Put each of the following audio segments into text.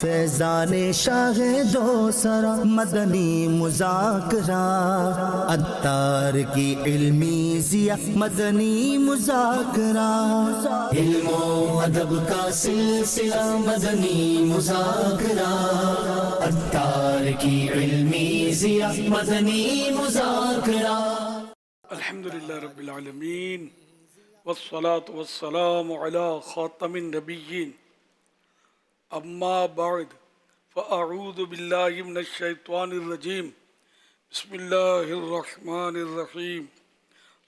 فیضان شاہ دو سرا مدنی مذاکرہ، عطار کی علمی ضیاء مدنی مذاکرہ، علم و ادب کا سلسلہ مدنی مذاکرہ، عطار کی علمی ضیاء مدنی مذاکرہ۔ الحمدللہ رب العالمین والصلاة والسلام علی خاتم النبیین، اما بعد فاعوذ باللہ من الشیطان الرجیم، بسم اللہ الرحمن الرحیم،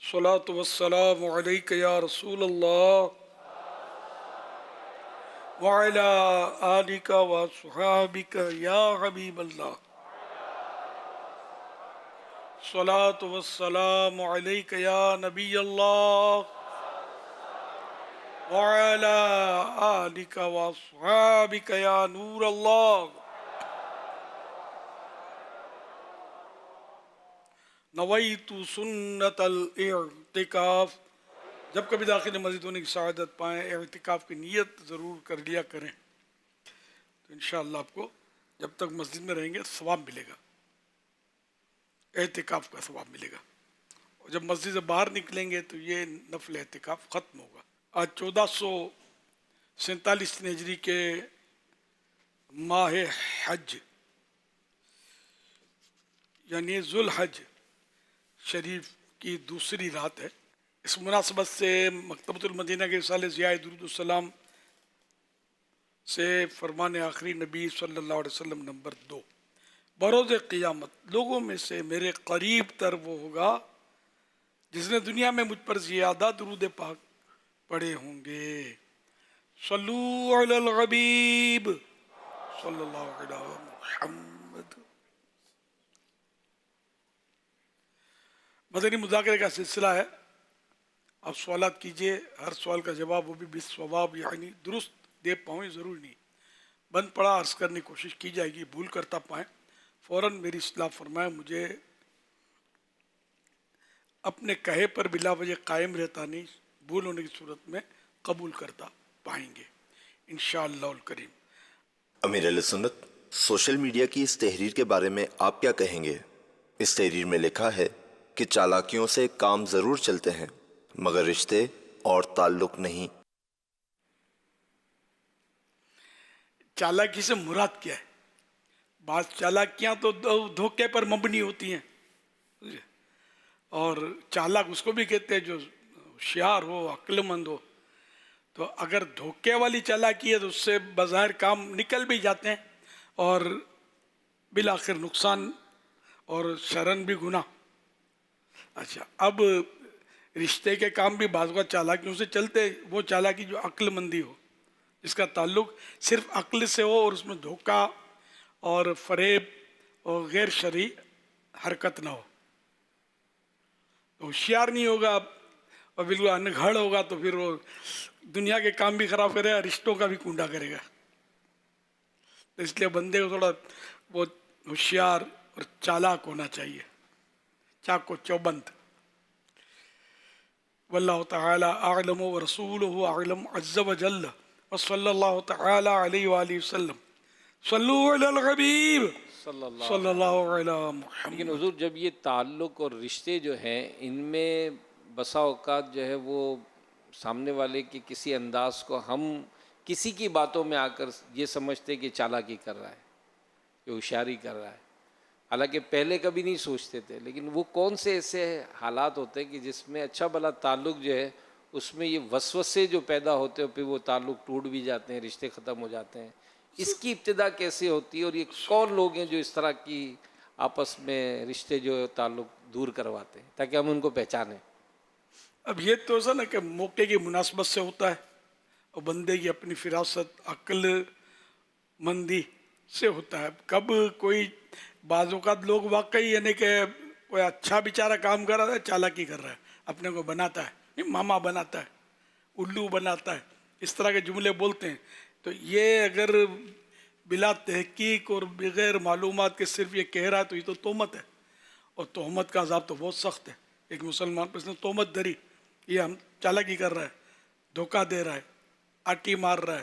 الصلاة والسلام علیک یا رسول اللہ وعلی آلک وصحابک یا حبیب اللہ، الصلاة والسلام علیک یا نبی اللہ وعلى آلك وأصحابك يا نور اللہ۔ نویت سنت الاعتکاف، جب کبھی داخل مسجد ہونے کی سعادت پائیں اعتکاف کی نیت ضرور کر لیا کریں، تو انشاءاللہ آپ کو جب تک مسجد میں رہیں گے ثواب ملے گا، اعتکاف کا ثواب ملے گا، اور جب مسجد سے باہر نکلیں گے تو یہ نفل اعتکاف ختم ہوگا۔ آج 1447 ہجری کے ماہ حج یعنی ذوالحج شریف کی دوسری رات ہے۔ اس مناسبت سے مکتبۃ المدینہ کے رسالے ضیاء درود السلام سے فرمان آخری نبی صلی اللہ علیہ وسلم نمبر 2، بروز قیامت لوگوں میں سے میرے قریب تر وہ ہوگا جس نے دنیا میں مجھ پر زیادہ درود پاک پڑھے ہوں گے۔ صلو علی الحبیب صلی اللہ علیہ محمد۔ مدنی مذاکرے کا سلسلہ ہے، آپ سوالات کیجئے، ہر سوال کا جواب وہ بھی بالصواب یعنی درست دے پاؤں، ضروری نہیں، بند پڑا عرض کرنے کی کوشش کی جائے گی، بھول کرتا پائیں فوراً میری اصلاح فرمائیں، مجھے اپنے کہے پر بلا وجہ قائم رہتا نہیں، بھول ہونے کی صورت میں قبول کرتا پائیں گے انشاءاللہ الکریم۔ امیر اہل سنت، سوشل میڈیا کی اس تحریر کے بارے میں آپ کیا کہیں گے؟ اس تحریر میں لکھا ہے کہ چالاکیوں سے کام ضرور چلتے ہیں مگر رشتے اور تعلق نہیں۔ چالاکی سے مراد کیا ہے؟ بعض چالاکیاں تو دھوکے پر مبنی ہوتی ہیں، اور چالاک اس کو بھی کہتے ہیں جو ہوشیار ہو، عقل مند ہو، تو اگر دھوکے والی چالاکی ہے تو اس سے بظاہر کام نکل بھی جاتے ہیں اور بالآخر نقصان اور شرن بھی گناہ۔ اچھا، اب رشتے کے کام بھی بعض اوقات چالاکیوں سے چلتے، وہ چالاکی جو عقل مندی ہو، جس کا تعلق صرف عقل سے ہو اور اس میں دھوکہ اور فریب اور غیر شرعی حرکت نہ ہو، تو ہوشیار نہیں ہوگا اور بالکل انگھڑ ہوگا تو پھر وہ دنیا کے کام بھی خراب کرے گا، رشتوں کا بھی کنڈا کرے گا۔ تو اس لیے بندے کو تھوڑا بہت ہوشیار اور چالاک ہونا چاہیے، چاق و چوبند۔ واللہ تعالی اعلم ورسولہ اعلم عز وجل، وصلی اللہ تعالی علیہ وآلہ وسلم۔ صلو علی الحبیب صلی اللہ علی محمد۔ لیکن حضور، جب یہ تعلق اور رشتے جو ہیں ان میں بسا اوقات جو ہے وہ سامنے والے کے کسی انداز کو ہم کسی کی باتوں میں آ کر یہ سمجھتے کہ چالاکی کر رہا ہے، کہ ہوشیاری کر رہا ہے، حالانکہ پہلے کبھی نہیں سوچتے تھے، لیکن وہ کون سے ایسے حالات ہوتے ہیں کہ جس میں اچھا بھلا تعلق جو ہے اس میں یہ وسوسے جو پیدا ہوتے ہیں، پھر وہ تعلق ٹوٹ بھی جاتے ہیں، رشتے ختم ہو جاتے ہیں۔ اس کی ابتدا کیسے ہوتی ہے اور یہ کون لوگ ہیں جو اس طرح کی آپس میں رشتے جو تعلق دور کرواتے ہیں تاکہ ہم ان کو پہچانیں؟ اب یہ تو ایسا نا کہ موقع کی مناسبت سے ہوتا ہے اور بندے کی اپنی فراست عقل مندی سے ہوتا ہے۔ کب کوئی بعض اوقات لوگ واقعی یعنی کہ کوئی اچھا بیچارہ کام کر رہا ہے، چالاکی کر رہا ہے، اپنے کو بناتا ہے، نہیں ماما بناتا ہے، الو بناتا ہے، اس طرح کے جملے بولتے ہیں، تو یہ اگر بلا تحقیق اور بغیر معلومات کے صرف یہ کہہ رہا ہے تو یہ تو تہمت ہے، اور تہمت کا عذاب تو بہت سخت ہے۔ ایک مسلمان پر اس نے تہمت دھری، یہ ہم چالاکی کر رہا ہے، دھوکہ دے رہا ہے، آٹی مار رہا ہے،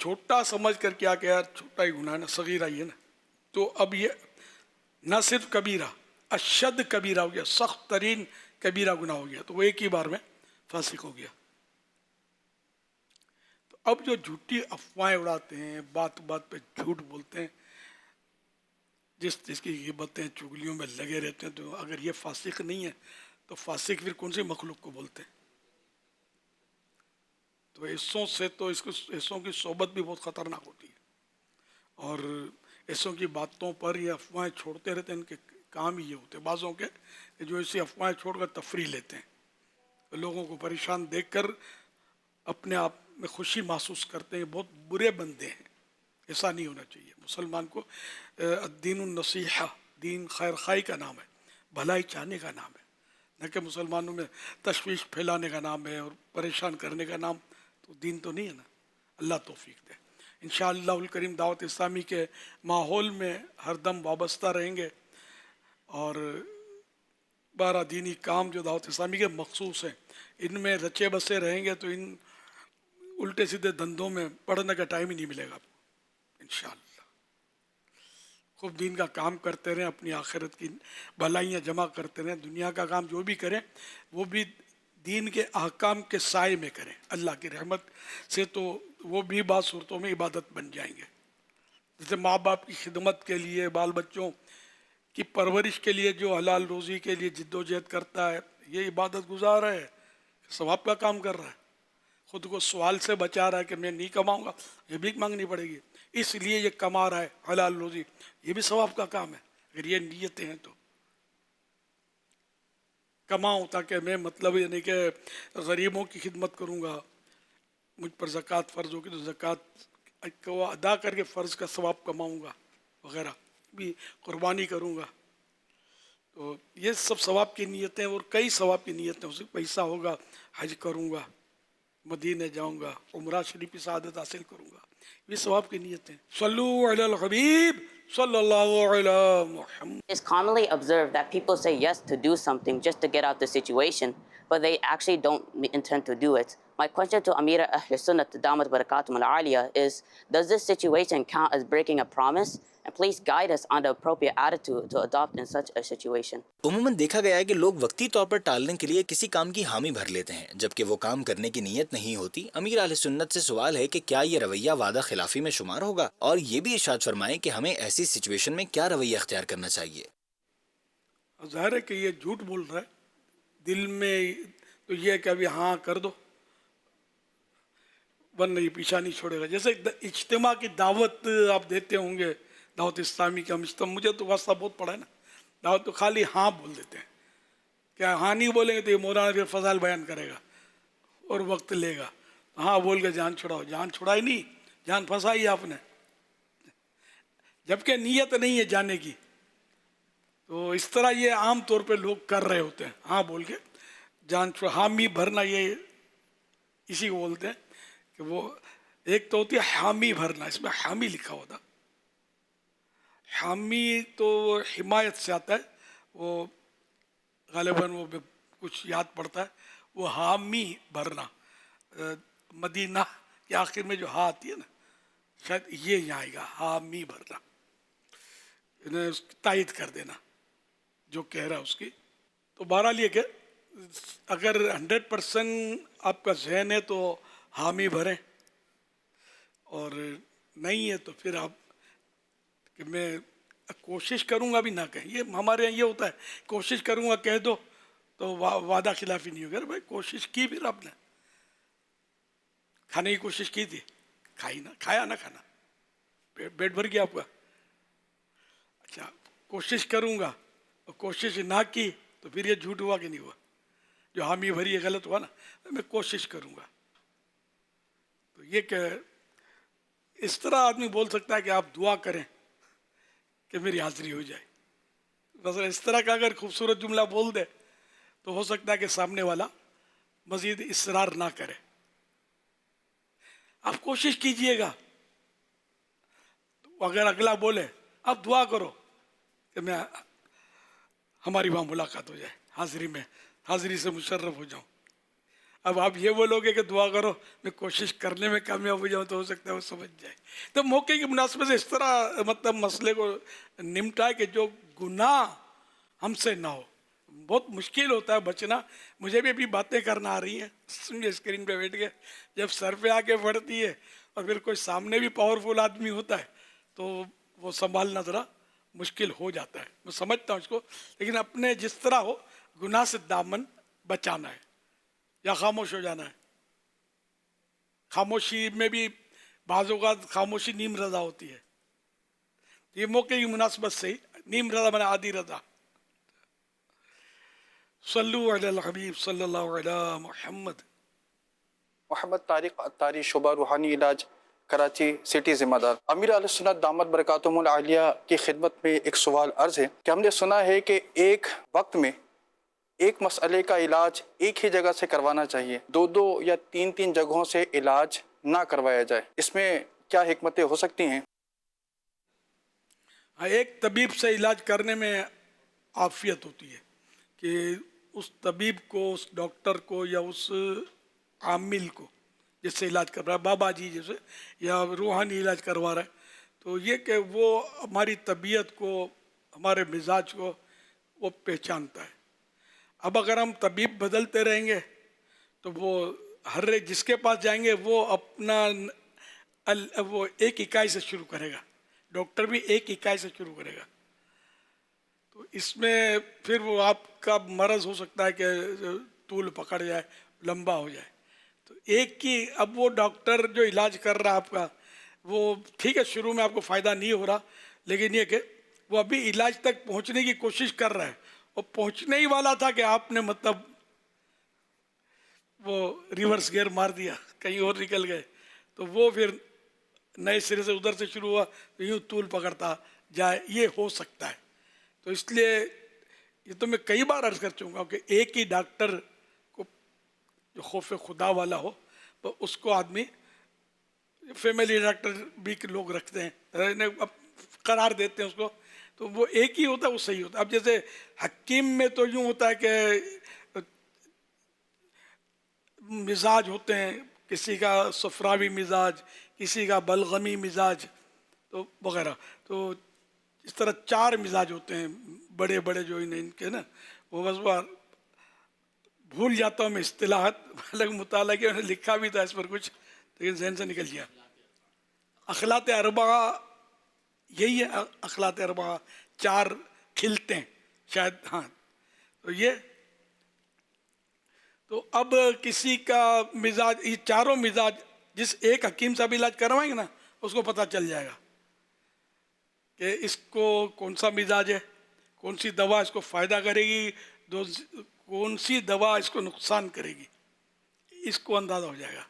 چھوٹا سمجھ کر کیا کہ یار چھوٹا ہی گناہ ہے نا، صغیرہ ہی ہے نا، تو اب یہ نہ صرف کبیرہ، اشد کبیرہ ہو گیا، سخت ترین کبیرہ گناہ ہو گیا، تو وہ ایک ہی بار میں فاسق ہو گیا۔ تو اب جو جھوٹی افواہیں اڑاتے ہیں، بات بات پہ جھوٹ بولتے ہیں، جس کی غیبتیں چگلیوں میں لگے رہتے ہیں، تو اگر یہ فاسق نہیں ہے تو فاسق پھر کون سی مخلوق کو بولتے ہیں؟ تو حصوں سے تو حصوں کی صحبت بھی بہت خطرناک ہوتی ہے، اور حصوں کی باتوں پر یہ افواہیں چھوڑتے رہتے ہیں۔ ان کے کام ہی یہ ہوتے ہیں بعضوں کے کہ جو ایسی افواہیں چھوڑ کر تفریح لیتے ہیں، لوگوں کو پریشان دیکھ کر اپنے آپ میں خوشی محسوس کرتے ہیں۔ بہت برے بندے ہیں، ایسا نہیں ہونا چاہیے۔ مسلمان کو الدین النصیحہ، دین خیر خواہی کا نام ہے، بھلائی چاہنے کا نام ہے، نہ کہ مسلمانوں میں تشویش پھیلانے کا نام ہے اور پریشان کرنے کا نام۔ تو دین تو نہیں ہے نا۔ اللہ توفیق دے۔ انشاءاللہ الکریم دعوت اسلامی کے ماحول میں ہر دم وابستہ رہیں گے، اور 12 دینی کام جو دعوت اسلامی کے مخصوص ہیں ان میں رچے بسے رہیں گے تو ان الٹے سیدھے دندوں میں پڑھنے کا ٹائم ہی نہیں ملے گا آپ کو انشاءاللہ۔ خوب دین کا کام کرتے رہیں، اپنی آخرت کی بھلائیاں جمع کرتے رہیں، دنیا کا کام جو بھی کریں وہ بھی دین کے احکام کے سائے میں کریں، اللہ کی رحمت سے تو وہ بھی بعض صورتوں میں عبادت بن جائیں گے۔ جیسے ماں باپ کی خدمت کے لیے، بال بچوں کی پرورش کے لیے جو حلال روزی کے لیے جد و جہد کرتا ہے، یہ عبادت گزار ہے، ثواب کا کام کر رہا ہے۔ خود کو سوال سے بچا رہا ہے کہ میں نہیں کماؤں گا، یہ بھیک مانگنی پڑے گی، اس لیے یہ کما رہا ہے حلال روزی، یہ بھی ثواب کا کام ہے اگر یہ نیتیں ہیں تو۔ کماؤں تاکہ میں مطلب یعنی کہ غریبوں کی خدمت کروں گا، مجھ پر زکوٰۃ فرض ہوگی تو زکوٰۃ کو ادا کر کے فرض کا ثواب کماؤں گا وغیرہ، بھی قربانی کروں گا، تو یہ سب ثواب کی نیتیں، اور کئی ثواب کی نیتیں ہو سکتی۔ پیسہ ہوگا، حج کروں گا، مدینے جاؤں گا، عمرہ شریف کی سعادت حاصل کروں گا، یہ ثواب کی نیتیں۔ صلو علی الحبیب صلی اللہ علی محمد۔ It's commonly observed that people say yes to do something just to get out the situation, but they actually don't intend to do it. My question to Amira Ahl Sunnah Damat Barakatum Al-Aliyah is, does this situation count as breaking a promise? And please guide us on the appropriate attitude to adopt in such a situation. عموماً دیکھا گیا ہے کہ لوگ وقتی طور پر ٹالنے کے لیے کسی کام کی حامی بھر لیتے ہیں جبکہ وہ کام کرنے کی نیت نہیں ہوتی۔ امیر اہل سنت سے سوال ہے کہ کیا یہ رویہ وعدہ خلافی میں شمار ہوگا، اور یہ بھی ارشاد فرمائیں کہ ہمیں ایسی سچویشن میں کیا رویہ اختیار کرنا چاہیے۔ ظاہر ہے کہ یہ جھوٹ بول رہا ہے، دل میں تو یہ ہے کہ ابھی ہاں کر دو ورنہ یہ پیچھا نہیں چھوڑے گا۔ جیسے اجتماع کی دعوت آپ دیتے ہوں گے، دعوت اسلامی کا اجتماع، مجھے تو واسطہ بہت پڑا ہے نا، دعوت تو خالی ہاں بول دیتے ہیں، کیا ہاں نہیں بولیں گے تو یہ مولانا پھر فضائل بیان کرے گا اور وقت لے گا، ہاں بول کے جان چھڑاؤ، جان چھڑائی نہیں، جان پھنسائی آپ نے، جبکہ نیت نہیں ہے جانے کی۔ تو اس طرح یہ عام طور پہ لوگ کر رہے ہوتے ہیں، ہاں بول کے جان چھوڑا، حامی بھرنا، یہ اسی کو بولتے ہیں کہ وہ ایک تو ہوتی ہے حامی بھرنا، اس میں حامی لکھا ہوتا، حامی تو حمایت سے آتا ہے، وہ غالباً وہ کچھ یاد پڑتا ہے، وہ حامی بھرنا، مدینہ کے آخر میں جو ہاں آتی ہے نا، شاید یہ یہاں آئے گا، حامی بھرنا، انہیں تائید کر دینا جو کہہ رہا ہے اس کی۔ تو بہرحال یہ کہ اگر 100% آپ کا ذہن ہے تو حامی بھریں، اور نہیں ہے تو پھر آپ کہ میں کوشش کروں گا بھی نہ کہیں۔ یہ ہمارے یہاں یہ ہوتا ہے، کوشش کروں گا کہہ دو تو وعدہ خلافی نہیں ہوگا۔ بھائی کوشش کی پھر آپ نے، کھانے کی کوشش کی تھی، کھائی نہ، کھایا نہ کھانا، پیٹ بھر گیا آپ کا۔ اچھا کوشش کروں گا اور کوشش نہ کی تو پھر یہ جھوٹ ہوا کہ نہیں ہوا؟ جو حامی بھری یہ غلط ہوا نا، میں کوشش کروں گا۔ تو یہ کہ اس طرح آدمی بول سکتا ہے کہ آپ دعا کریں کہ میری حاضری ہو جائے، بس اس طرح کا اگر خوبصورت جملہ بول دے تو ہو سکتا ہے کہ سامنے والا مزید اصرار نہ کرے۔ آپ کوشش کیجئے گا، تو اگر اگلا بولے آپ دعا کرو کہ میں ہماری وہاں ملاقات ہو جائے، حاضری میں، حاضری سے مشرف ہو جاؤں۔ اب آپ یہ بولوگے کہ دعا کرو میں کوشش کرنے میں کامیاب ہو جاؤں تو ہو سکتا ہے وہ سمجھ جائے. تو موقع کی مناسبت سے اس طرح مطلب مسئلے کو نمٹائے کہ جو گناہ ہم سے نہ ہو. بہت مشکل ہوتا ہے بچنا. مجھے بھی ابھی باتیں کرنا آ رہی ہیں سمجھے اسکرین پہ بیٹھ کے. جب سر پہ آ کے پڑتی ہے اور پھر کوئی سامنے بھی پاورفل آدمی ہوتا ہے تو وہ سنبھالنا ذرا مشکل ہو جاتا ہے. میں سمجھتا ہوں اس کو, لیکن اپنے جس طرح ہو گناہ سے دامن بچانا ہے یا خاموش ہو جانا ہے. خاموشی میں بھی بعض اوقات خاموشی نیم رضا ہوتی ہے. یہ موقع کی مناسبت سے ہی نیم رضا بنا آدھی رضا. صلو علی الحبیب صلی اللہ علی محمد. محمد طارق اتاری, شعبہ روحانی علاج, کراچی سٹی ذمہ دار. امیر اہل سنت دامت برکاتہم العالیہ کی خدمت میں ایک سوال عرض ہے کہ ہم نے سنا ہے کہ ایک وقت میں ایک مسئلے کا علاج ایک ہی جگہ سے کروانا چاہیے, دو یا تین جگہوں سے علاج نہ کروایا جائے. اس میں کیا حکمتیں ہو سکتی ہیں؟ ایک طبیب سے علاج کرنے میں عافیت ہوتی ہے کہ اس طبیب کو, اس ڈاکٹر کو یا اس عامل کو جس سے علاج کر رہا ہے, بابا جی جیسے, یا روحانی علاج کروا رہا ہے, تو یہ کہ وہ ہماری طبیعت کو, ہمارے مزاج کو وہ پہچانتا ہے. اب اگر ہم طبیب بدلتے رہیں گے تو وہ ہر جس کے پاس جائیں گے وہ اپنا وہ ایک اکائی سے شروع کرے گا. ڈاکٹر بھی ایک اکائی سے شروع کرے گا. تو اس میں پھر وہ آپ کا مرض ہو سکتا ہے کہ طول پکڑ جائے, لمبا ہو جائے. تو ایک کی, اب وہ ڈاکٹر جو علاج کر رہا ہے آپ کا, وہ ٹھیک ہے شروع میں آپ کو فائدہ نہیں ہو رہا, لیکن یہ کہ وہ ابھی علاج تک پہنچنے کی کوشش کر رہا ہے, اور پہنچنے ہی والا تھا کہ آپ نے مطلب وہ ریورس گیئر مار دیا, کہیں اور نکل گئے, تو وہ پھر نئے سرے سے ادھر سے شروع ہوا تو یوں طول پکڑتا جائے. یہ ہو سکتا ہے. تو اس لیے یہ تو میں کئی بار عرض کر چکا ہوں کہ ایک ہی ڈاکٹر کو جو خوف خدا والا ہو تو اس کو آدمی فیملی ڈاکٹر بھی لوگ رکھتے ہیں, قرار دیتے ہیں اس کو, تو وہ ایک ہی ہوتا ہے, وہ صحیح ہوتا ہے. اب جیسے حکیم میں تو یوں ہوتا ہے کہ مزاج ہوتے ہیں, کسی کا صفراوی مزاج, کسی کا بلغمی مزاج, تو وغیرہ. تو اس طرح 4 مزاج ہوتے ہیں بڑے بڑے جو ان کے نا, وہ بس بار بھول جاتا ہوں میں اصطلاحات, الگ مطالعہ کیا, انہوں نے لکھا بھی تھا اس پر کچھ, لیکن ذہن سے نکل گیا. اخلاق اربعہ یہی ہے, اخلاق اربعہ 4 کھلتے ہیں شاید. ہاں, تو یہ تو اب کسی کا مزاج, یہ چاروں مزاج جس ایک حکیم صاحب علاج کروائیں گے نا اس کو پتہ چل جائے گا کہ اس کو کون سا مزاج ہے, کون سی دوا اس کو فائدہ کرے گی, کون سی دوا اس کو نقصان کرے گی, اس کو اندازہ ہو جائے گا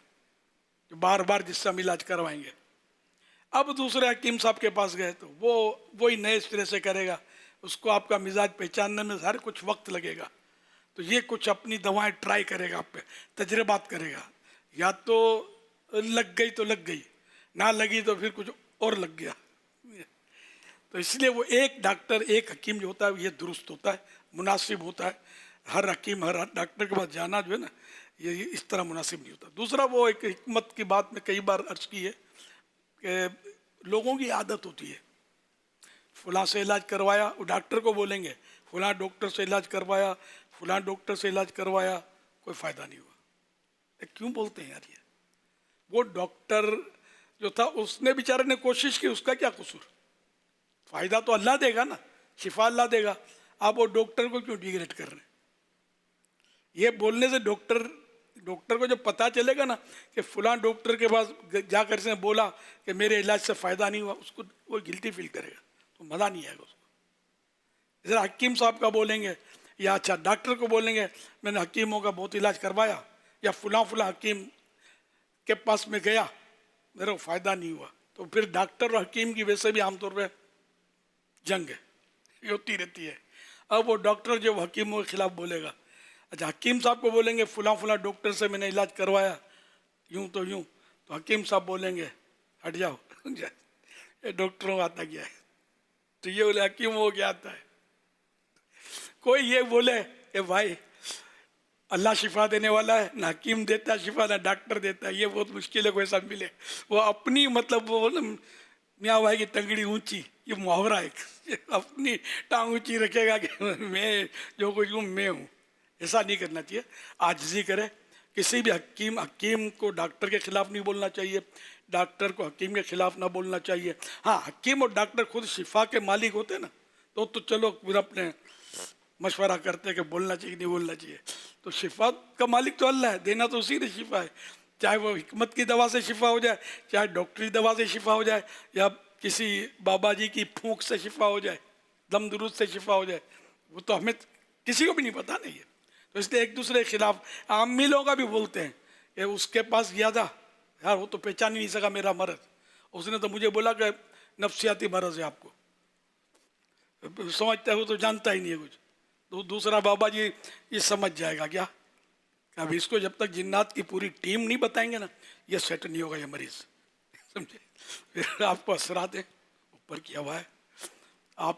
جو بار بار جس سے ہم علاج کروائیں گے. اب دوسرے حکیم صاحب کے پاس گئے تو وہی نئے سرے سے کرے گا, اس کو آپ کا مزاج پہچاننے میں ہر کچھ وقت لگے گا. تو یہ کچھ اپنی دوائیں ٹرائی کرے گا, آپ پہ تجربات کرے گا, یا تو لگ گئی تو لگ گئی, نہ لگی تو پھر کچھ اور لگ گیا. تو اس لیے وہ ایک ڈاکٹر, ایک حکیم جو ہوتا ہے یہ درست ہوتا ہے, مناسب ہوتا ہے. ہر حکیم, ہر ڈاکٹر کے پاس جانا جو ہے نا, یہ اس طرح مناسب نہیں ہوتا. دوسرا وہ ایک حکمت کی بات میں کئی بار عرض کی ہے کہ لوگوں کی عادت ہوتی ہے, فلاں سے علاج کروایا, وہ ڈاکٹر کو بولیں گے فلاں ڈاکٹر سے علاج کروایا, فلاں ڈاکٹر سے علاج کروایا, کوئی فائدہ نہیں ہوا. کیوں بولتے ہیں یار؟ یہ وہ ڈاکٹر جو تھا اس نے بیچارے نے کوشش کی, اس کا کیا قصور؟ فائدہ تو اللہ دے گا نا, شفا اللہ دے گا. آپ وہ ڈاکٹر کو کیوں ڈیگریڈ کر رہے ہیں؟ یہ بولنے سے ڈاکٹر کو جب پتہ چلے گا نا کہ فلاں ڈاکٹر کے پاس جا کر اس نے بولا کہ میرے علاج سے فائدہ نہیں ہوا, اس کو وہ گلٹی فیل کرے گا, تو مزہ نہیں آئے گا اس کو. جیسے حکیم صاحب کا بولیں گے یا اچھا ڈاکٹر کو بولیں گے میں نے حکیموں کا بہت علاج کروایا, یا فلاں حکیم کے پاس میں گیا میرے کو فائدہ نہیں ہوا, تو پھر ڈاکٹر اور حکیم کی ویسے بھی عام طور پہ جنگ ہے, یہ ہوتی رہتی ہے. اب وہ ڈاکٹر جو حکیموں کے خلاف بولے گا, اچھا حکیم صاحب کو بولیں گے فلاں ڈاکٹر سے میں نے علاج کروایا یوں تو یوں, تو حکیم صاحب بولیں گے ہٹ جاؤ, یہ ڈاکٹروں کا آتا کیا ہے, تو یہ بولے حکیموں کو کیا آتا ہے. کوئی یہ بولے کہ بھائی اللہ شفا دینے والا ہے، نہ حکیم دیتا ہے شفا، نہ ڈاکٹر دیتا ہے. یہ بہت مشکل ہے کوئی ایسا ملے. وہ اپنی مطلب وہ میاں بھائی کی ٹنگڑی اونچی، یہ محاورہ ایک اپنی ٹانگ اونچی رکھے گا کہ میں جو کچھ ہوں میں ہوں. ایسا نہیں کرنا چاہیے. عاجزی کرے. کسی بھی حکیم کو ڈاکٹر کے خلاف نہیں بولنا چاہیے، ڈاکٹر کو حکیم کے خلاف نہ بولنا چاہیے. ہاں حکیم اور ڈاکٹر خود شفا کے مالک ہوتے ہیں نا، تو چلو پھر اپنے مشورہ کرتے ہیں کہ بولنا چاہیے نہیں بولنا چاہیے. تو شفا کا مالک تو اللہ ہے، دینا تو اسی نے شفا ہے. چاہے وہ حکمت کی دوا سے شفا ہو جائے، چاہے ڈاکٹری دوا سے شفا ہو جائے، یا کسی بابا جی کی پھونک سے شفا ہو جائے، دم درود سے شفا ہو جائے، وہ تو ہمیں کسی کو بھی نہیں پتا نہیں ہے. تو اس لیے ایک دوسرے کے خلاف عامی لوگ بھی بولتے ہیں کہ اس کے پاس گیا تھا یار، وہ تو پہچان ہی نہیں سکا میرا مرض، اس نے تو مجھے بولا کہ نفسیاتی مرض ہے آپ کو. سمجھتا ہے وہ تو جانتا ہی نہیں ہے کچھ. تو دوسرا بابا جی یہ سمجھ جائے گا کیا، اب اس کو جب تک جنات کی پوری ٹیم نہیں بتائیں گے نا یہ سیٹ نہیں ہوگا یہ مریض. سمجھے؟ پھر آپ کو اثرات ہیں اوپر کی ہوا ہے. آپ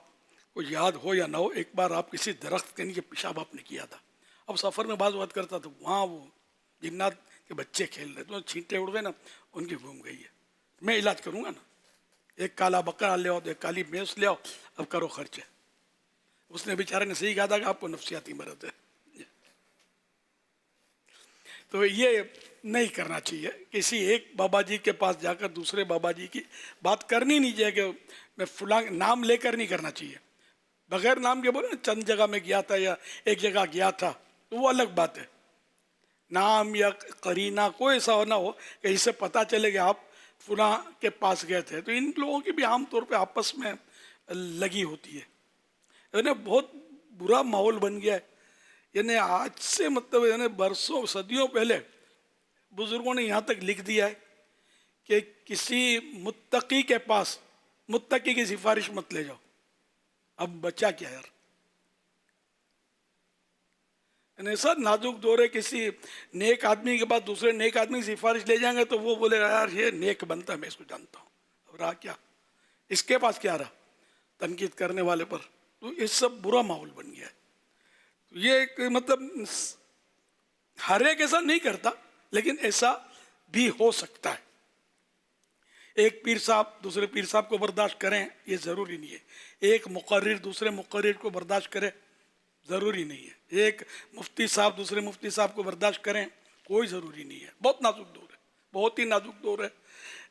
کو یاد ہو یا نہ ہو، ایک بار آپ کسی درخت کے نیچے پیشاب آپ نے کیا تھا. اب سفر میں بعض بات کرتا تھا، وہاں وہ جنات کے بچے کھیل رہے تو چھینٹے اڑ گئے نا، ان کی گھوم گئی ہے. میں علاج کروں گا نا، ایک کالا بکرا لے آؤ، ایک کالی بھینس لے آؤ، اب کرو خرچے. اس نے بیچارے نے صحیح کہا تھا کہ آپ کو نفسیاتی مرض ہے. تو یہ نہیں کرنا چاہیے. کسی ایک بابا جی کے پاس جا کر دوسرے بابا جی کی بات کرنی نہیں چاہیے کہ میں فلاں نام لے کر نہیں کرنا چاہیے. بغیر نام کے بولے چند جگہ میں گیا تھا یا ایک جگہ گیا تھا تو وہ الگ بات ہے. نام یا قرینہ کوئی ایسا نہ ہو کہ اس سے پتہ چلے کہ آپ فلاں کے پاس گئے تھے. تو ان لوگوں کی بھی عام طور پہ آپس میں لگی ہوتی ہے. یعنی بہت برا ماحول بن گیا ہے. یعنی آج سے مطلب یعنی برسوں صدیوں پہلے بزرگوں نے یہاں تک لکھ دیا ہے کہ کسی متقی کے پاس متقی کی سفارش مت لے جاؤ. اب بچہ کیا یار، یعنی ایسا نازک دور ہے. کسی نیک آدمی کے پاس دوسرے نیک آدمی کی سفارش لے جائیں گے تو وہ بولے گا یار یہ نیک بنتا ہے، میں اس کو جانتا ہوں. اب رہا کیا، اس کے پاس کیا رہا تنقید کرنے والے پر. تو یہ سب برا ماحول بن گیا ہے. یہ ایک مطلب ہر ایک ایسا نہیں کرتا، لیکن ایسا بھی ہو سکتا ہے. ایک پیر صاحب دوسرے پیر صاحب کو برداشت کریں یہ ضروری نہیں ہے. ایک مقرر دوسرے مقرر کو برداشت کرے ضروری نہیں ہے. ایک مفتی صاحب دوسرے مفتی صاحب کو برداشت کریں کوئی ضروری نہیں ہے. بہت نازک دور ہے، بہت ہی نازک دور ہے.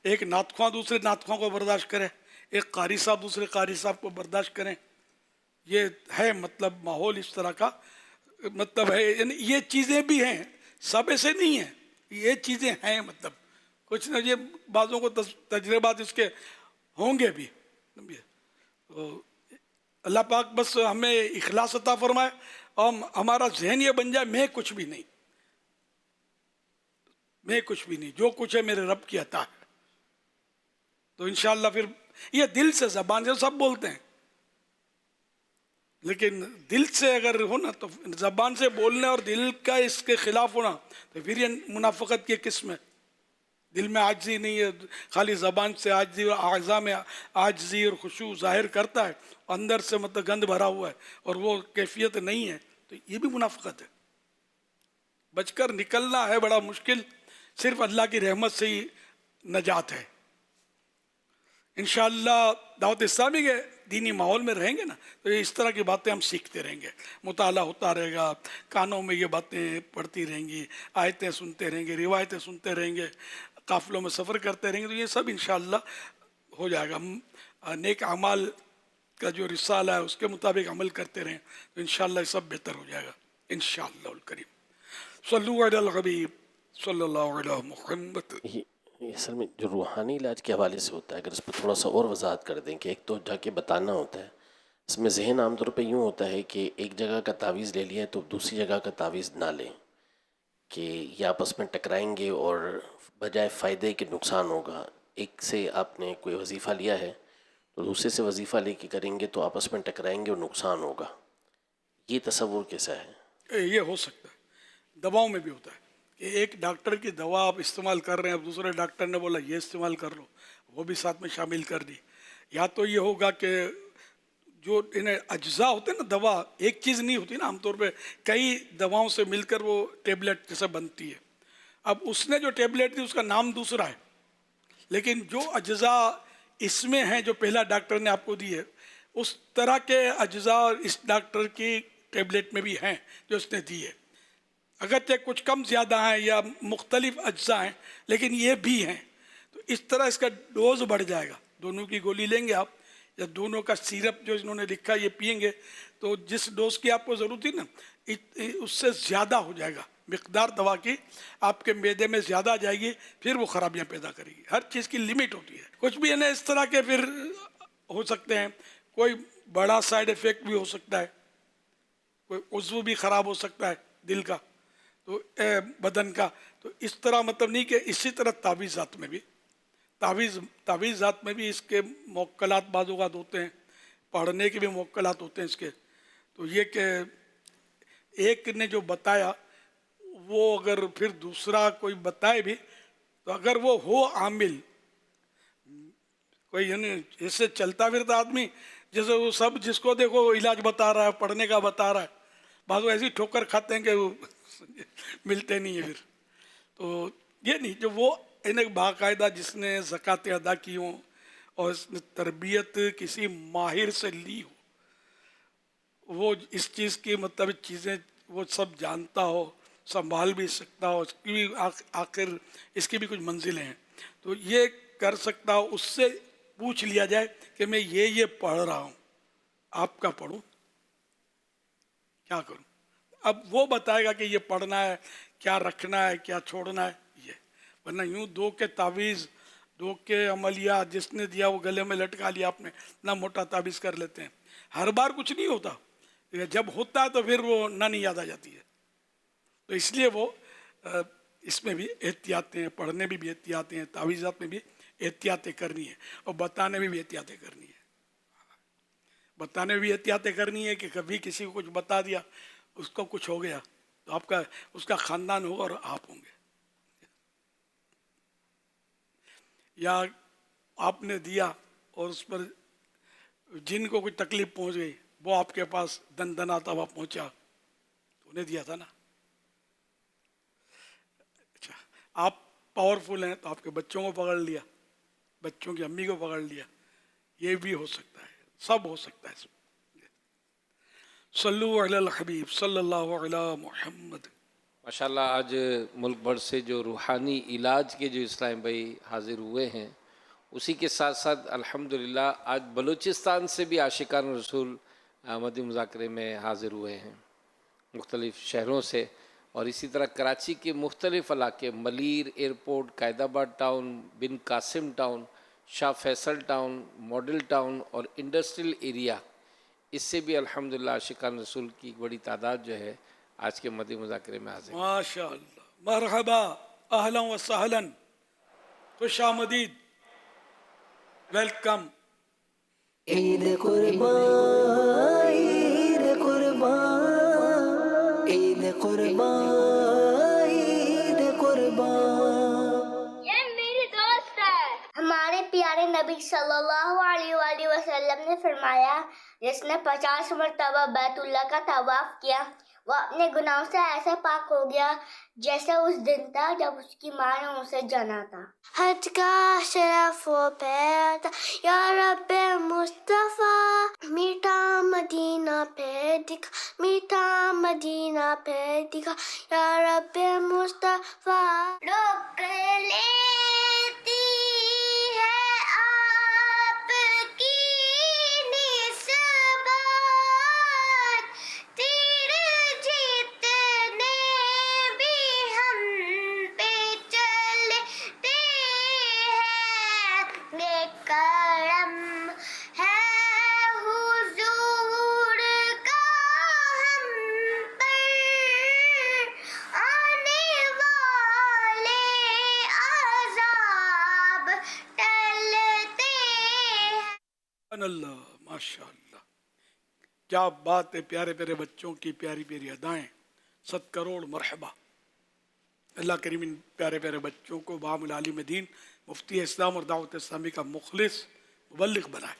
ایک نعت خواں دوسرے نعت خواں کو برداشت کرے، ایک قاری صاحب دوسرے قاری صاحب کو برداشت کریں. یہ ہے مطلب ماحول اس طرح کا مطلب ہے. یعنی یہ چیزیں بھی ہیں، سب ایسے نہیں ہیں، یہ چیزیں ہیں. مطلب کچھ نہ یہ بعضوں کو تجربات اس کے ہوں گے بھی. تو اللہ پاک بس ہمیں اخلاص عطا فرمائے اور ہمارا ذہن یہ بن جائے میں کچھ بھی نہیں، میں کچھ بھی نہیں، جو کچھ ہے میرے رب کی عطا ہے. تو انشاءاللہ پھر یہ دل سے زبان سے سب بولتے ہیں، لیکن دل سے اگر ہو نا تو زبان سے بولنے اور دل کا اس کے خلاف ہونا تو پھر یہ منافقت کی قسم ہے. دل میں عاجزی نہیں ہے، خالی زبان سے عاجزی اور اعضاء میں عاجزی اور خشوع ظاہر کرتا ہے، اندر سے مطلب گند بھرا ہوا ہے اور وہ کیفیت نہیں ہے، تو یہ بھی منافقت ہے. بچ کر نکلنا ہے بڑا مشکل، صرف اللہ کی رحمت سے ہی نجات ہے. انشاءاللہ دعوت اسلامی کے دینی ماحول میں رہیں گے نا تو اس طرح کی باتیں ہم سیکھتے رہیں گے. مطالعہ ہوتا رہے گا، کانوں میں یہ باتیں پڑھتی رہیں گی، آیتیں سنتے رہیں گے، روایتیں سنتے رہیں گے، قافلوں میں سفر کرتے رہیں گے. تو یہ سب انشاءاللہ ہو جائے گا. ہم نیک اعمال کا جو رسالہ ہے اس کے مطابق عمل کرتے رہیں تو انشاءاللہ یہ سب بہتر ہو جائے گا انشاءاللہ الکریم. صلو علی الحبیب صلی اللہ علیہ محمد. یہ اصل میں جو روحانی علاج کے حوالے سے ہوتا ہے، اگر اس پہ تھوڑا سا اور وضاحت کر دیں کہ ایک تو جا کے بتانا ہوتا ہے، اس میں ذہن عام طور پہ یوں ہوتا ہے کہ ایک جگہ کا تعویذ لے لیا تو دوسری جگہ کا تعویذ نہ لیں، کہ یہ آپس میں ٹکرائیں گے اور بجائے فائدے کے نقصان ہوگا. ایک سے آپ نے کوئی وظیفہ لیا ہے تو دوسرے سے وظیفہ لے کے کریں گے تو آپس میں ٹکرائیں گے اور نقصان ہوگا. یہ تصور کیسا ہے؟ یہ ہو سکتا ہے، دواؤں میں بھی ہوتا ہے کہ ایک ڈاکٹر کی دوا آپ استعمال کر رہے ہیں، اب دوسرے ڈاکٹر نے بولا یہ استعمال کر لو، وہ بھی ساتھ میں شامل کر دی. یا تو یہ ہوگا کہ جو انہیں اجزاء ہوتے ہیں نا، دوا ایک چیز نہیں ہوتی نا، عام طور پہ کئی دواؤں سے مل کر وہ ٹیبلٹ جیسے بنتی ہے. اب اس نے جو ٹیبلٹ دی اس کا نام دوسرا ہے، لیکن جو اجزاء اس میں ہیں جو پہلا ڈاکٹر نے آپ کو دی ہے، اس طرح کے اجزاء اس ڈاکٹر کی ٹیبلٹ میں بھی ہیں جو اس نے دی ہے. اگرچہ کچھ کم زیادہ ہیں یا مختلف اجزاء ہیں، لیکن یہ بھی ہیں. تو اس طرح اس کا ڈوز بڑھ جائے گا. دونوں کی گولی لیں گے آپ، یا دونوں کا سیرپ جو انہوں نے لکھا یہ پئیں گے، تو جس ڈوز کی آپ کو ضرورت تھی نا اس سے زیادہ ہو جائے گا. مقدار دوا کی آپ کے معدے میں زیادہ آ جائے گی، پھر وہ خرابیاں پیدا کرے گی. ہر چیز کی لمٹ ہوتی ہے. کچھ بھی ہے اس طرح کے پھر ہو سکتے ہیں، کوئی بڑا سائیڈ ایفیکٹ بھی ہو سکتا ہے، کوئی عضو بھی خراب ہو سکتا ہے، دل کا، تو بدن کا. تو اس طرح مطلب نہیں کہ اسی طرح تعویذات میں بھی تعویذات میں بھی اس کے موکلات بعض اوقات ہوتے ہیں، پڑھنے کے بھی موکلات ہوتے ہیں اس کے. تو یہ کہ ایک نے جو بتایا وہ اگر پھر دوسرا کوئی بتائے بھی، تو اگر وہ ہو عامل، کوئی یعنی ایسے چلتا پھرتا آدمی جیسے وہ سب جس کو دیکھو وہ علاج بتا رہا ہے، پڑھنے کا بتا رہا ہے، بعض وہ ایسی ٹھوکر کھاتے ہیں کہ وہ ملتے نہیں ہیں پھر. تو یہ نہیں، جو وہ انہیں باقاعدہ جس نے زکوٰۃ ادا کی ہوں اور اس نے تربیت کسی ماہر سے لی ہو، وہ اس چیز کی مطلب چیزیں وہ سب جانتا ہو، سنبھال بھی سکتا ہو، اس کی بھی آخر اس کی بھی کچھ منزلیں ہیں، تو یہ کر سکتا ہو. اس سے پوچھ لیا جائے کہ میں یہ پڑھ رہا ہوں، آپ کا پڑھوں، کیا کروں؟ اب وہ بتائے گا کہ یہ پڑھنا ہے، کیا رکھنا ہے، کیا چھوڑنا ہے. یہ ورنہ یوں دو کے تعویذ، دو کے عملیات جس نے دیا وہ گلے میں لٹکا لیا آپ نے، اتنا موٹا تعویذ کر لیتے ہیں. ہر بار کچھ نہیں ہوتا، جب ہوتا ہے تو پھر وہ نہیں یاد آ جاتی ہے. تو اس لیے وہ اس میں بھی احتیاطیں، پڑھنے میں بھی احتیاطیں ہیں، تعویذات میں بھی احتیاطیں کرنی ہے، اور بتانے میں بھی احتیاطیں کرنی ہے. بتانے میں بھی احتیاطیں کرنی ہے کہ کبھی کسی کو کچھ بتا دیا، اس کو کچھ ہو گیا تو آپ کا اس کا خاندان ہوگا اور آپ ہوں گے. یا آپ نے دیا اور اس پر جن کو کوئی تکلیف پہنچ گئی، وہ آپ کے پاس دن دناتا ہوا پہنچا، تو انہیں دیا تھا نا. اچھا، آپ پاورفل ہیں تو آپ کے بچوں کو پکڑ لیا، بچوں کی امی کو پکڑ لیا، یہ بھی ہو سکتا ہے، سب ہو سکتا ہے. صلو علی الحبیب صلی اللہ علی محمد. ماشاءاللہ آج ملک بھر سے جو روحانی علاج کے جو اسلام بھائی حاضر ہوئے ہیں، اسی کے ساتھ ساتھ الحمدللہ آج بلوچستان سے بھی عاشقان رسول مدنی مذاکرے میں حاضر ہوئے ہیں، مختلف شہروں سے. اور اسی طرح کراچی کے مختلف علاقے، ملیر ایئرپورٹ، قائد آباد ٹاؤن، بن قاسم ٹاؤن، شاہ فیصل ٹاؤن، ماڈل ٹاؤن اور انڈسٹریل ایریا، اس سے بھی الحمدللہ عاشقان رسول کی ایک بڑی تعداد جو ہے آج کے مدنی مذاکرے میں حاضر ہے. ماشاء اللہ، مرحبا، اہلا و سہلا، خوش آمدید، ویلکم. عید قربان، عید قربان، عید قربان، عید قربان. یہ میری دوست ہے. ہمارے پیارے نبی صلی اللہ علیہ وآلہ وسلم نے فرمایا، جس نے 50 مرتبہ بیت اللہ کا طواف کیا وہ اپنے گناہوں سے ایسے پاک ہو گیا جیسے اس دن تھا جب اس کی ماں نے اسے جنا تھا. حج کا شرف و پیدا یا رب مصطفیٰ، میٹھا مدینہ پہ دکھا، میٹھا مدینہ پہ دکھا یا رب مصطفیٰ. روک لیتی ہے آپ کی نسبت، تیر جتنے بھی ہم پہ چلتے ہیں، یہ کرم ہے حضور کا ہم پر، آنے والے عذاب ٹلتے ہیں. سبحان اللہ، ماشاء اللہ، کیا بات ہے. پیارے پیارے بچوں کی پیاری پیاری ادائیں، 100 کروڑ مرحبا. اللہ کریم ان پیارے پیارے بچوں کو بام العالم دین، مفتی اسلام اور دعوت اسلامی کا مخلص مبلغ بنائے.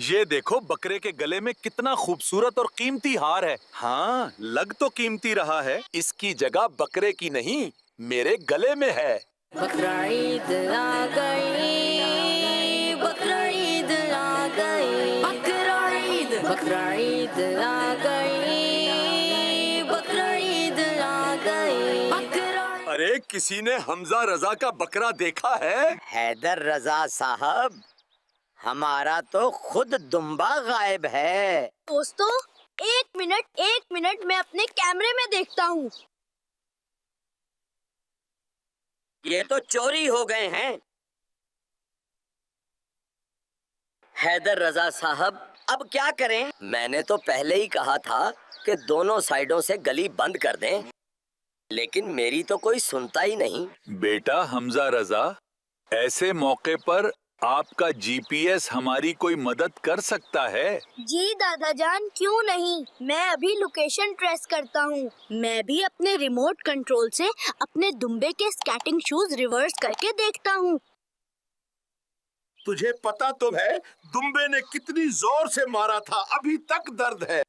یہ دیکھو بکرے کے گلے میں کتنا خوبصورت اور قیمتی ہار ہے. ہاں لگ تو قیمتی رہا ہے, اس کی جگہ بکرے کی نہیں میرے گلے میں ہے. بقرعید آ گئی, بقرعید آ گئی, بقرعید بقرعید آ گئی, بقرعید آ گئی. ارے کسی نے حمزہ رضا کا بکرا دیکھا ہے؟ حیدر رضا صاحب, ہمارا تو خود دمبا غائب ہے. دوستو ایک منٹ میں اپنے کیمرے میں دیکھتا ہوں. یہ تو چوری ہو گئے ہیں. حیدر رضا صاحب اب کیا کریں؟ میں نے تو پہلے ہی کہا تھا کہ دونوں سائیڈوں سے گلی بند کر دیں, لیکن میری تو کوئی سنتا ہی نہیں. بیٹا حمزہ رضا, ایسے موقع پر آپ کا جی پی ایس ہماری کوئی مدد کر سکتا ہے؟ جی دادا جان, کیوں نہیں, میں ابھی لوکیشن ٹریس کرتا ہوں. میں بھی اپنے ریموٹ کنٹرول سے اپنے دمبے کے اسکیٹنگ شوز ریورس کر کے دیکھتا ہوں. تجھے پتا تو ہے دمبے نے کتنی زور سے مارا تھا, ابھی تک درد ہے.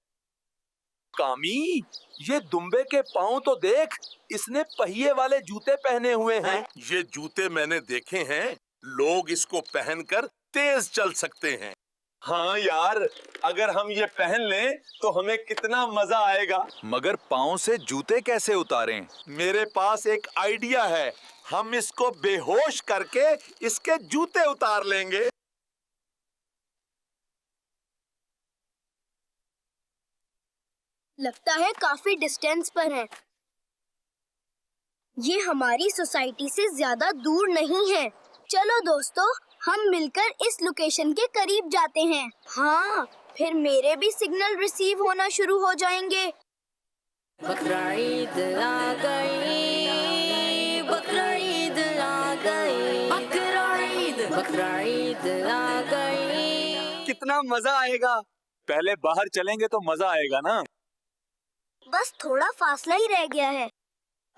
کامی, یہ دمبے کے پاؤں تو دیکھ, اس نے پہیے والے جوتے پہنے ہوئے ہیں. یہ جوتے میں نے دیکھے ہیں, لوگ اس کو پہن کر تیز چل سکتے ہیں. ہاں یار, اگر ہم یہ پہن لیں تو ہمیں کتنا مزہ آئے گا. مگر پاؤں سے جوتے کیسے اتاریں؟ میرے پاس ایک آئیڈیا ہے, ہم اس کو بے ہوش کر کے اس کے جوتے اتار لیں گے. لگتا ہے کافی ڈسٹینس پر ہے. یہ ہماری سوسائٹی سے زیادہ دور نہیں ہے. چلو دوستو, ہم مل کر اس لوکیشن کے قریب جاتے ہیں. ہاں, پھر میرے بھی سگنل ریسیو ہونا شروع ہو جائیں گے. بقرعید آ گئی, بقرعید آ گئی, بقرعید بقرعید آ گئی. کتنا مزہ آئے گا. پہلے باہر چلیں گے تو مزہ آئے گا نا. بس تھوڑا فاصلہ ہی رہ گیا ہے.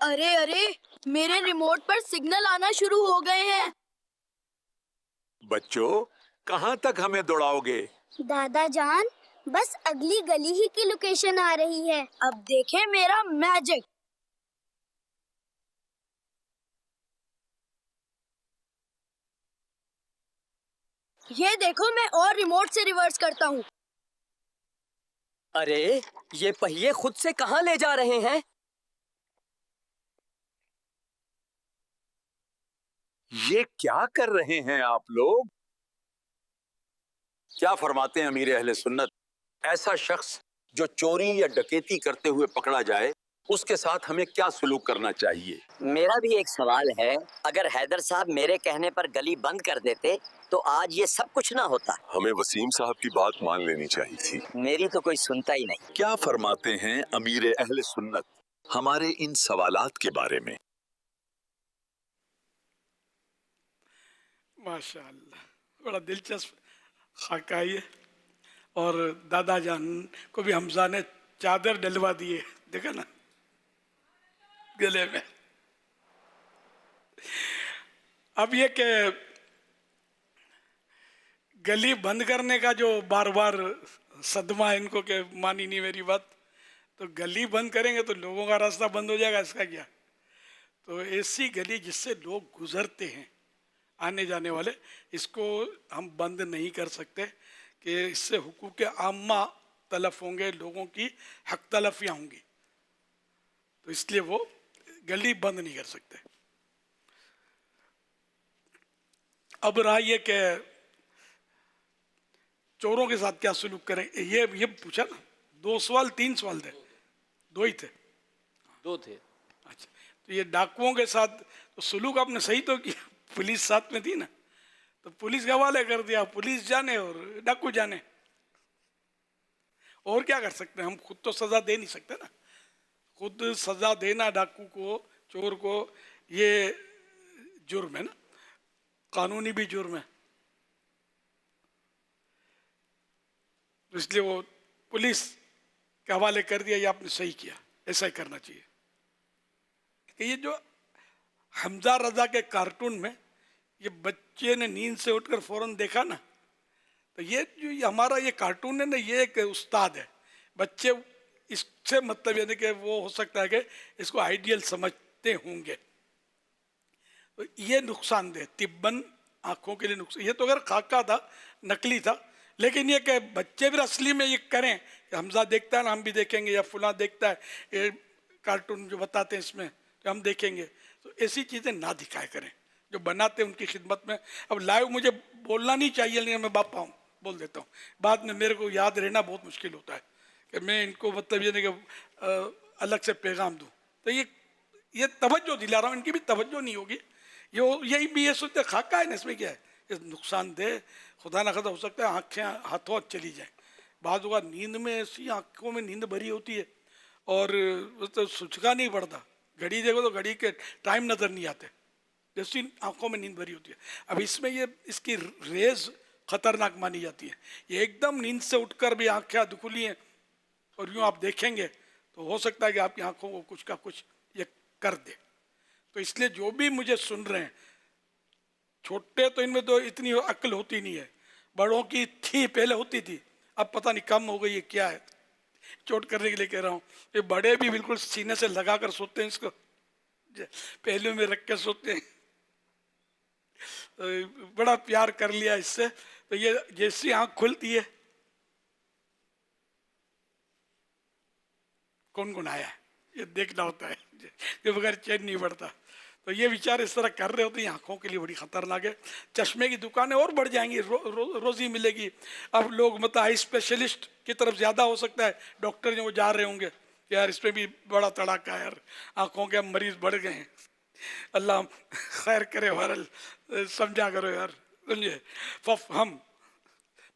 ارے میرے ریموٹ پر سگنل آنا شروع ہو گئے ہیں. بچوں, کہاں تک ہمیں دوڑاؤ گے؟ دادا جان, بس اگلی گلی ہی کی لوکیشن آ رہی ہے. اب دیکھیں میرا میجک. یہ دیکھو, میں اور ریموٹ سے ریورس کرتا ہوں. ارے یہ پہیے خود سے کہاں لے جا رہے ہیں؟ یہ کیا کر رہے ہیں آپ لوگ؟ کیا فرماتے ہیں امیر اہل سنت؟ ایسا شخص جو چوری یا ڈکیتی کرتے ہوئے پکڑا جائے, اس کے ساتھ ہمیں کیا سلوک کرنا چاہیے؟ میرا بھی ایک سوال ہے, اگر حیدر صاحب میرے کہنے پر گلی بند کر دیتے تو آج یہ سب کچھ نہ ہوتا. ہمیں وسیم صاحب کی بات مان لینی چاہیے تھی. میری تو کوئی سنتا ہی نہیں. کیا فرماتے ہیں امیر اہل سنت ہمارے ان سوالات کے بارے میں؟ ماشاء اللہ, بڑا دلچسپ خاکہ ہے. اور دادا جان کو بھی حمزہ نے چادر ڈلوا دیے, دیکھا نا, گلے میں. اب یہ کہ گلی بند کرنے کا جو بار بار صدمہ ہے ان کو کہ مانی نہیں میری بات, تو گلی بند کریں گے تو لوگوں کا راستہ بند ہو جائے گا, اس کا کیا؟ تو ایسی گلی جس سے لوگ گزرتے ہیں آنے جانے والے, اس کو ہم بند نہیں کر سکتے کہ اس سے حقوق عامہ تلف ہوں گے, لوگوں کی حق تلفیاں ہوں گی. تو اس لیے وہ گلی بند نہیں کر سکتے. اب رہا یہ کہ چوروں کے ساتھ کیا سلوک کریں, یہ پوچھا نا. 2 سوال 3 سوال تھے, 2 ہی تھے. 2 تھے. اچھا, تو یہ ڈاکوؤں کے ساتھ تو سلوک آپ نے صحیح تو کیا, پولیس ساتھ میں تھی نا, تو پولیس کے حوالے کر دیا, پولیس جانے اور ڈاکو جانے. اور کیا کر سکتے ہیں, ہم خود تو سزا دے نہیں سکتے نا. خود سزا دینا ڈاکو کو, چور کو, یہ جرم ہے نا, قانونی بھی جرم ہے. اس لیے وہ پولیس کے حوالے کر دیا. یہ آپ نے صحیح کیا, ایسا ہی کرنا چاہیے. کہ یہ جو حمزہ رضا کے کارٹون میں یہ بچے نے نیند سے اٹھ کر فوراً دیکھا نا, تو یہ ہمارا یہ کارٹون ہے نا، یہ ایک استاد ہے. بچے اس سے مطلب یعنی کہ وہ ہو سکتا ہے کہ اس کو آئیڈیل سمجھتے ہوں گے. تو یہ نقصان دہ طباً آنکھوں کے لیے نقصان. یہ تو اگر خاکہ تھا، نقلی تھا، لیکن یہ کہ بچے بھی اصلی میں یہ کریں کہ حمزہ دیکھتا ہے نا ہم بھی دیکھیں گے، یا فلاں دیکھتا ہے یہ کارٹون جو بتاتے ہیں اس میں تو ہم دیکھیں گے. تو ایسی چیزیں نہ دکھایا کریں. جو بناتے ہیں ان کی خدمت میں. اب لائیو مجھے بولنا نہیں چاہیے، لیکن میں باپا ہوں بول دیتا ہوں. بعد میں میرے کو یاد رہنا بہت مشکل ہوتا ہے کہ میں ان کو مطلب یہ نہیں کہ الگ سے پیغام دوں. تو یہ توجہ دلا رہا ہوں، ان کی بھی توجہ نہیں ہوگی. یہی بھی یہ سوچتے خاکہ ہے نا، اس میں کیا ہے، یہ نقصان دہ. خدا نہ خدا ہو سکتا ہے آنکھیں ہاتھوں ہاتھ چلی جائیں. بعض اوقات نیند میں ایسی آنکھوں میں نیند بھری ہوتی ہے اور تو سچکا نہیں پڑتا. گھڑی دیکھو تو گھڑی کے ٹائم نظر نہیں آتے، جیسی آنکھوں میں نیند بھری ہوتی ہے. اب اس میں اس کی ریز خطرناک مانی جاتی ہے. یہ ایک دم نیند سے اٹھ کر بھی آنکھیں دکھلی ہیں اور یوں آپ دیکھیں گے تو ہو سکتا ہے کہ آپ کی آنکھوں کو کچھ کا کچھ یہ کر دے. تو اس لیے جو بھی مجھے سن رہے ہیں، چھوٹے تو ان میں تو اتنی عقل ہوتی نہیں ہے، بڑوں کی تھی پہلے ہوتی تھی، اب پتہ نہیں کم ہو گئی ہے کیا ہے. چوٹ کرنے کے لیے کہہ رہا ہوں. یہ بڑے بھی بالکل سینے سے لگا کر سوتے ہیں، اس کو پہلو میں رکھ کے سوتے ہیں. بڑا پیار کر لیا اس سے. تو یہ جیسی آنکھ کھلتی ہے کون کون آیا ہے یہ دیکھنا ہوتا ہے، یہ بغیر چین نہیں پڑتا. تو یہ بیچارے اس طرح کر رہے ہوتے ہیں، آنکھوں کے لیے بڑی خطرناک ہے. چشمے کی دکانیں اور بڑھ جائیں گی، روزی ملے گی. اب لوگ مطلب آئی اسپیشلسٹ کی طرف زیادہ ہو سکتا ہے، ڈاکٹر جو وہ جا رہے ہوں گے یار اس پہ بھی بڑا تڑاکہ ہے یار، آنکھوں کے مریض بڑھ گئے ہیں. اللہ خیر کرے، بہرحال سمجھا کرو یار، سمجھے. ففہم،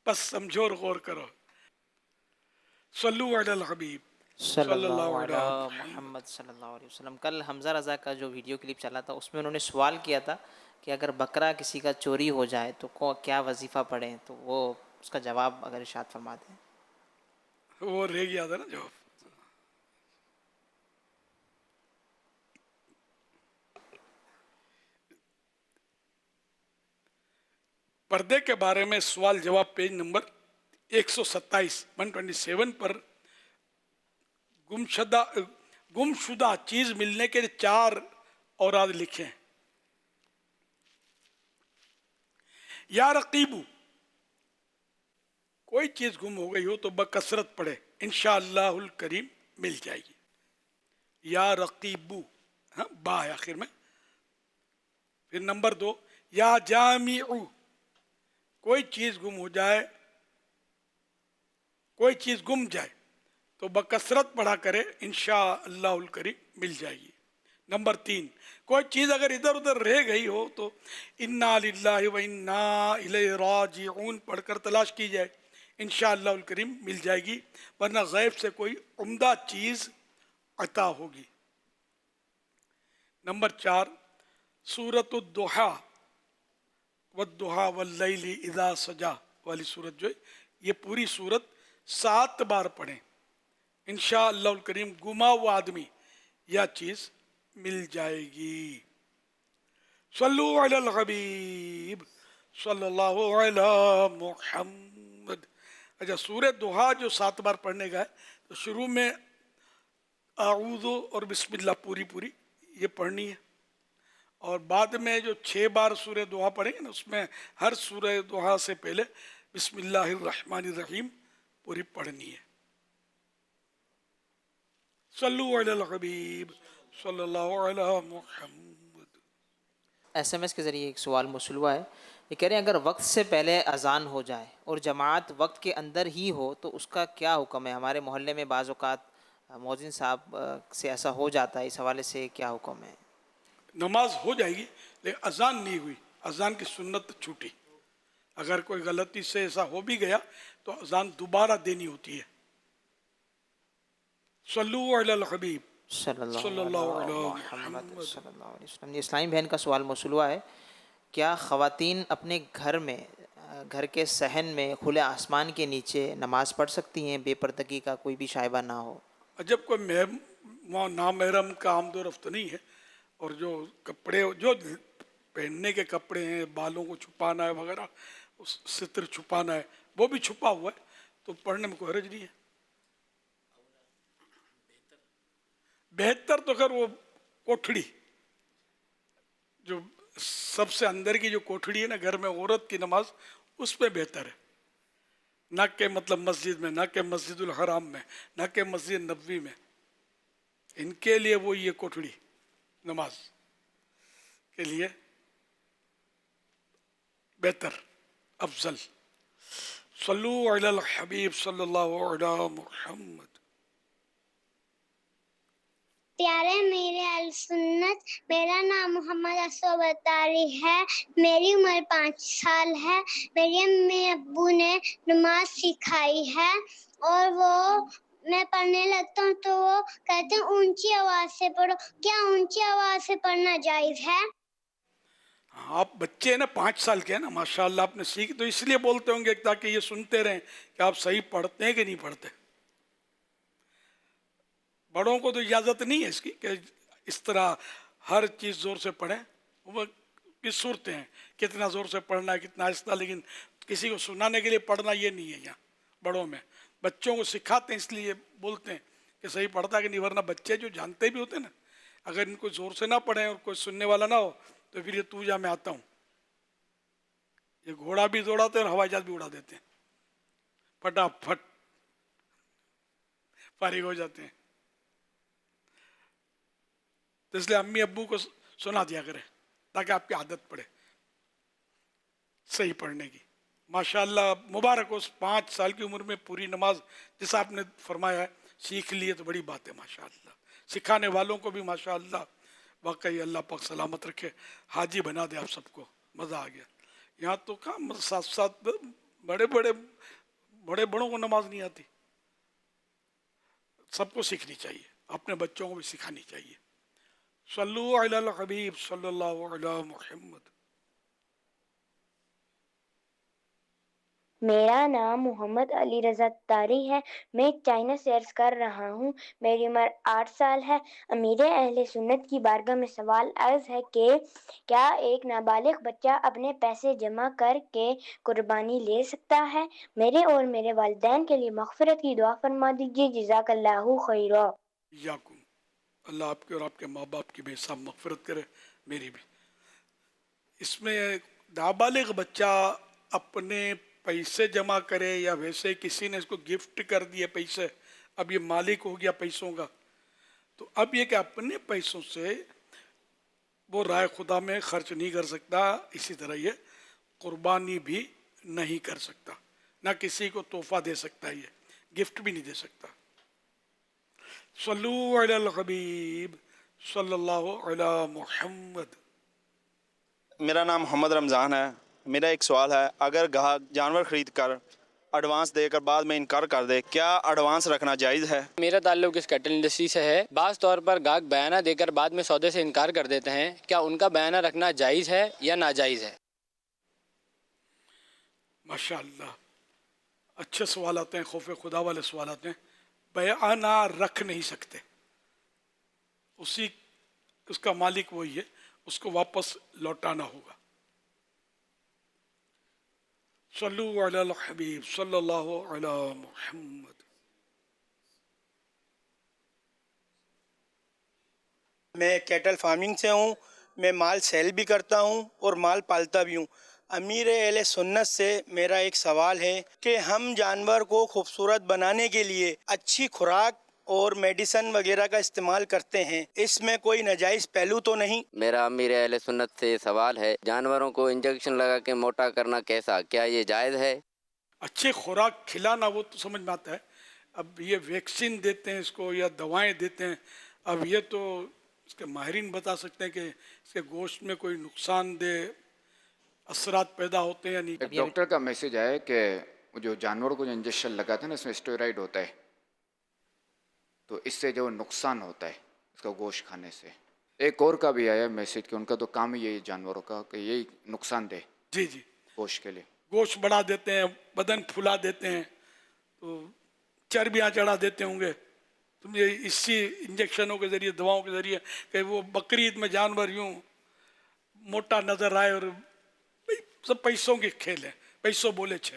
بس سمجھو اور غور کرو. صلو علی الحبیب صلی اللہ علیہ محمد صلی اللہ علیہ وسلم. کل حمزہ رضا کا جو ویڈیو کلپ چلا تھا اس میں انہوں نے سوال کیا تھا کہ اگر بکرا کسی کا چوری ہو جائے تو کیا وظیفہ پڑھیں، تو وہ اس کا جواب اگر ارشاد فرما دیں. وہ رہ گیا تھا نا جواب. پردے کے بارے میں سوال جواب پیج نمبر 127 127 پر گم شدہ چیز ملنے کے 4 اوراد لکھے ہیں. یا رقیبو، کوئی چیز گم ہو گئی ہو تو بکثرت پڑھے، انشاءاللہ الکریم مل جائے گی. یا رقیبو، با ہے آخر میں. پھر نمبر 2، یا جامعو، کوئی چیز گم ہو جائے، کوئی چیز گم جائے تو بکثرت پڑھا کرے، انشاءاللہ الکریم مل جائے گی. نمبر 3، کوئی چیز اگر ادھر ادھر رہ گئی ہو تو انا للہ و انا الیہ راجعون پڑھ کر تلاش کی جائے، انشاءاللہ الکریم مل جائے گی، ورنہ غیب سے کوئی عمدہ چیز عطا ہوگی. نمبر 4، سورۃ الضحیٰ والضحیٰ واللیل اذا سجا والی سورت جو ہے، یہ پوری سورت 7 بار پڑھیں، انشاءاللہ الکریم گما ہوا آدمی یہ چیز مل جائے گی. صلو علی الحبیب صلی اللہ علی محمد. اچھا، سورہ ضحیٰ جو 7 بار پڑھنے کا ہے تو شروع میں اعوذ اور بسم اللہ پوری یہ پڑھنی ہے، اور بعد میں جو 6 بار سورہ ضحیٰ پڑھیں گے نا اس میں ہر سورہ ضحیٰ سے پہلے بسم اللہ الرحمن الرحیم پوری پڑھنی ہے. صلو علی الحبیب صلی اللہ علی محمد. SMS کے ذریعے ایک سوال موصول ہوا ہے. یہ کہہ رہے ہیں اگر وقت سے پہلے اذان ہو جائے اور جماعت وقت کے اندر ہی ہو تو اس کا کیا حکم ہے؟ ہمارے محلے میں بعض اوقات مؤذن صاحب سے ایسا ہو جاتا ہے، اس حوالے سے کیا حکم ہے؟ نماز ہو جائے گی لیکن اذان نہیں ہوئی، اذان کی سنت چھوٹی. اگر کوئی غلطی سے ایسا ہو بھی گیا تو اذان دوبارہ دینی ہوتی ہے. صلو علی الحبیب صلی اللہ صلی علیہ اللہ علیہ محمد محمد. صلی اللہ علیہ وسلم. یہ اسلامی بہن کا سوال موصول ہوا ہے، کیا خواتین اپنے گھر کے صحن میں کھلے آسمان کے نیچے نماز پڑھ سکتی ہیں بے پردگی کا کوئی بھی شائبہ نہ ہو؟ جب کوئی نامحرم کا آمد و رفت نہیں ہے، اور جو کپڑے جو پہننے کے کپڑے ہیں، بالوں کو چھپانا ہے وغیرہ، ستر چھپانا ہے، وہ بھی چھپا ہوا ہے تو پڑھنے میں کوئی حرج نہیں ہے. بہتر تو خیر وہ کوٹھڑی جو سب سے اندر کی جو کوٹھڑی ہے نا گھر میں عورت کی نماز اس میں بہتر ہے, نہ کہ مطلب مسجد میں, نہ کہ مسجد الحرام میں, نہ کہ مسجد نبوی میں. ان کے لیے وہ یہ کوٹھڑی نماز کے لیے بہتر افضل. صلو علی الحبیب صلی اللہ علی محمد. پیارے میرے اہل سنت, میرا نام محمد اسد اتاری ہے, میری عمر 5 سال ہے. میری امی ابو نے نماز سکھائی ہے اور وہ میں پڑھنے لگتا ہوں تو وہ کہتے ہیں اونچی آواز سے پڑھو. کیا اونچی آواز سے پڑھنا جائز ہے؟ آپ بچے ہیں نا 5 سال کے ہیں نا, ماشاءاللہ آپ نے سیکھ تو اس لیے بولتے ہوں گے تاکہ یہ سنتے رہیں کہ آپ صحیح پڑھتے ہیں کہ نہیں پڑھتے. بڑوں کو تو اجازت نہیں ہے اس کی کہ اس طرح ہر چیز زور سے پڑھیں. وہ کس صورتیں ہیں, کتنا زور سے پڑھنا ہے, کتنا آہستہ, لیکن کسی کو سنانے کے لیے پڑھنا یہ نہیں ہے. یہاں بڑوں میں بچوں کو سکھاتے ہیں اس لیے بولتے ہیں کہ صحیح پڑھتا ہے کہ نہیں, ورنہ بچے جو جانتے بھی ہوتے ہیں نا اگر ان کو زور سے نہ پڑھیں اور کوئی سننے والا نہ ہو تو پھر یہ تو جا میں آتا ہوں, یہ گھوڑا بھی دوڑاتے ہیں اور ہوائی جہاز بھی اڑا دیتے ہیں, پھٹافٹ فارغ ہو جاتے ہیں. تو اس لیے امی ابو کو سنا دیا کریں تاکہ آپ کی عادت پڑے صحیح پڑھنے کی. ماشاءاللہ مبارک ہو, 5 سال کی عمر میں پوری نماز جیسا آپ نے فرمایا ہے سیکھ لیے تو بڑی بات ہے ماشاءاللہ. سکھانے والوں کو بھی ماشاءاللہ واقعی اللہ پاک سلامت رکھے, حاجی بنا دے آپ سب کو. مزہ آ گیا. یہاں تو کہاں ساتھ ساتھ بڑے بڑوں کو نماز نہیں آتی. سب کو سیکھنی چاہیے, اپنے بچوں کو بھی سکھانی چاہیے. صلو علی الحبیب صلی اللہ علی محمد. میرا نام محمد علی رضا تاری ہے. میں چائنا سے عرض کر رہا ہوں. میری عمر 8 سال ہے. امیر اہل سنت کی بارگاہ میں سوال عرض ہے کہ کیا ایک نابالغ بچہ اپنے پیسے جمع کر کے قربانی لے سکتا ہے؟ میرے اور میرے والدین کے لیے مغفرت کی دعا فرما دیجیے. جزاک اللہ خیرا. یاکم, اللہ آپ کے اور آپ کے ماں باپ کی بے حساب مغفرت کرے, میری بھی. اس میں نابالغ بچہ اپنے پیسے جمع کرے یا ویسے کسی نے اس کو گفٹ کر دیے پیسے, اب یہ مالک ہو گیا پیسوں کا, تو اب یہ کہ اپنے پیسوں سے وہ رائے خدا میں خرچ نہیں کر سکتا. اسی طرح یہ قربانی بھی نہیں کر سکتا, نہ کسی کو تحفہ دے سکتا, یہ گفٹ بھی نہیں دے سکتا. صلو علی الحبیب صلی اللہ علی محمد. میرا نام محمد رمضان ہے. میرا ایک سوال ہے, اگر گاہک جانور خرید کر ایڈوانس دے کر بعد میں انکار کر دے, کیا ایڈوانس رکھنا جائز ہے؟ میرا تعلق اس کیٹل انڈسٹری سے ہے. بعض طور پر گاہک بیانہ دے کر بعد میں سودے سے انکار کر دیتے ہیں, کیا ان کا بیانہ رکھنا جائز ہے یا ناجائز ہے؟ ماشاءاللہ اچھے سوال آتے ہیں, خوف خدا والے سوال آتے ہیں. بیانہ رکھ نہیں سکتے, اس کا مالک وہی ہے, اس کو واپس لوٹانا ہوگا. صلو علی الحبیب صلی اللہ علی محمد. میں کیٹل فارمنگ سے ہوں. میں مال سیل بھی کرتا ہوں اور مال پالتا بھی ہوں. امیر اہل سنت سے میرا ایک سوال ہے کہ ہم جانور کو خوبصورت بنانے کے لیے اچھی خوراک اور میڈیسن وغیرہ کا استعمال کرتے ہیں, اس میں کوئی ناجائز پہلو تو نہیں؟ میرا امیر اہل سنت سے سوال ہے, جانوروں کو انجیکشن لگا کے موٹا کرنا کیسا, کیا یہ جائز ہے؟ اچھے خوراک کھلانا وہ تو سمجھ میں آتا ہے. اب یہ ویکسین دیتے ہیں اس کو یا دوائیں دیتے ہیں, اب یہ تو اس کے ماہرین بتا سکتے ہیں کہ اس کے گوشت میں کوئی نقصان دہ اثرات پیدا ہوتے ہیں یا نہیں. ایک ڈاکٹر کا میسج ہے کہ جو جانوروں کو جو انجیکشن لگاتے ہیں نا, اس میں اسٹیرائڈ ہوتا ہے, تو اس سے جو نقصان ہوتا ہے اس کا گوشت کھانے سے. ایک اور کا بھی آیا میسج کہ ان کا تو کام ہی یہی جانوروں کا کہ یہی نقصان دہ جی جی گوشت کے لیے. گوشت بڑھا دیتے ہیں, بدن پھلا دیتے ہیں, تو چربیاں چڑھا دیتے ہوں گے. تم یہ اسی انجیکشنوں کے ذریعے, دواؤں کے ذریعے کہ وہ بقرعید میں جانور یوں موٹا نظر آئے, اور سب پیسوں کے کھیل ہیں, پیسوں بولے چھے.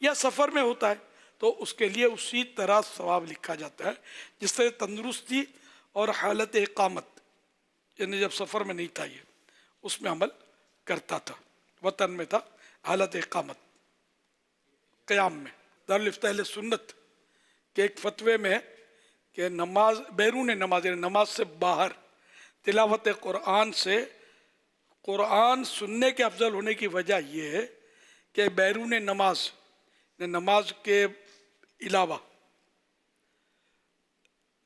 یا سفر میں ہوتا ہے تو اس کے لیے اسی طرح ثواب لکھا جاتا ہے جس طرح تندرستی اور حالت اقامت، یعنی جب سفر میں نہیں تھا یہ، اس میں عمل کرتا تھا، وطن میں تھا، حالت اقامت قیام میں۔ دارالفتہ اہل سنت کے ایک فتوے میں ہے کہ نماز بیرون نماز، یعنی نماز سے باہر تلاوت قرآن سے قرآن سننے کے افضل ہونے کی وجہ یہ ہے کہ بیرون نماز، نماز کے علاوہ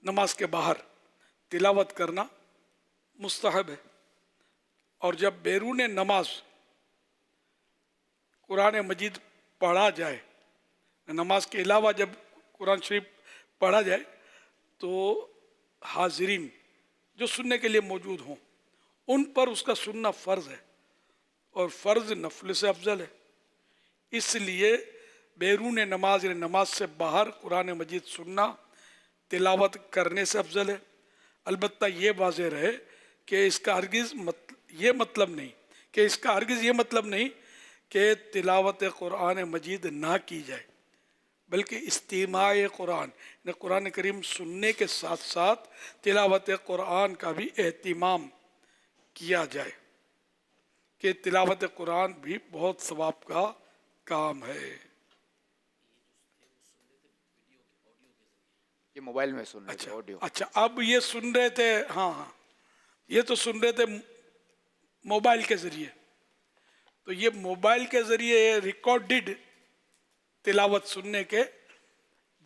نماز کے باہر تلاوت کرنا مستحب ہے، اور جب بیرون نماز قرآن مجید پڑھا جائے، نماز کے علاوہ جب قرآن شریف پڑھا جائے تو حاضرین جو سننے کے لیے موجود ہوں ان پر اس کا سننا فرض ہے، اور فرض نفل سے افضل ہے۔ اس لیے بیرون نماز، یعنی نماز سے باہر قرآن مجید سننا تلاوت کرنے سے افضل ہے۔ البتہ یہ واضح رہے کہ اس کا ہرگز یہ مطلب نہیں کہ تلاوت قرآن مجید نہ کی جائے، بلکہ استماع قرآن، یعنی قرآن کریم سننے کے ساتھ ساتھ تلاوت قرآن کا بھی اہتمام کیا جائے، کہ تلاوت قرآن بھی بہت ثواب کا کام ہے۔ یہ موبائل میں سن رہے تھے آڈیو؟ اچھا، اب یہ سن رہے تھے، ہاں یہ تو سن رہے تھے موبائل کے ذریعے، تو یہ موبائل کے ذریعے ریکارڈڈ تلاوت سننے کے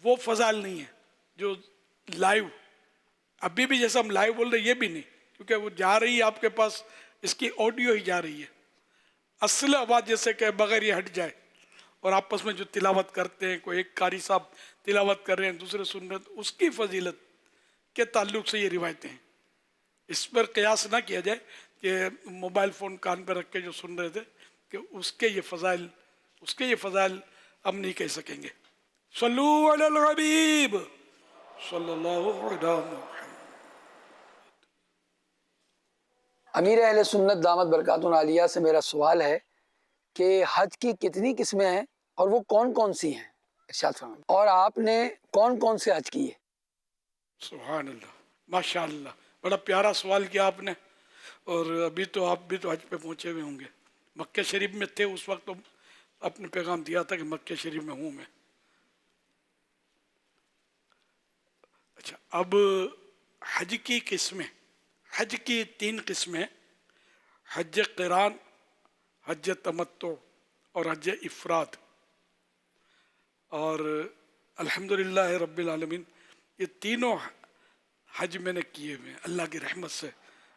وہ فضائل نہیں ہیں جو لائیو، ابھی بھی جیسا ہم لائیو بول رہے یہ بھی نہیں، کیونکہ وہ جا رہی ہے آپ کے پاس، اس کی آڈیو ہی جا رہی ہے، اصل آواز جیسے کہ بغیر یہ ہٹ جائے، اور آپس میں جو تلاوت کرتے ہیں، کوئی ایک قاری صاحب تلاوت کر رہے ہیں دوسرے سن رہے ہیں، تو اس کی فضیلت کے تعلق سے یہ روایتیں ہیں۔ اس پر قیاس نہ کیا جائے کہ موبائل فون کان پہ رکھ کے جو سن رہے تھے کہ اس کے یہ فضائل ہم نہیں کہہ سکیں گے۔ صلو علی الحبیب صلی اللہ علیہ وسلم۔ امیر اہل سنت دامت برکاتہ عالیہ سے میرا سوال ہے کہ حج کی کتنی قسمیں ہیں اور وہ کون کون سی ہیں، ارشاد فرمائیں، اور آپ نے کون کون سے حج کیے؟ سبحان اللہ، ماشاء اللہ، بڑا پیارا سوال کیا آپ نے، اور ابھی تو آپ بھی تو حج پہ پہنچے ہوئے ہوں گے، مکہ شریف میں تھے اس وقت، تو اپنے پیغام دیا تھا کہ مکہ شریف میں ہوں میں۔ اچھا، اب حج کی قسمیں، حج کی 3 قسمیں، حج قران، حج تمتع اور حج افراد، اور الحمدللہ رب العالمین یہ تینوں حج میں نے کیے ہوئے ہیں، اللہ کی رحمت سے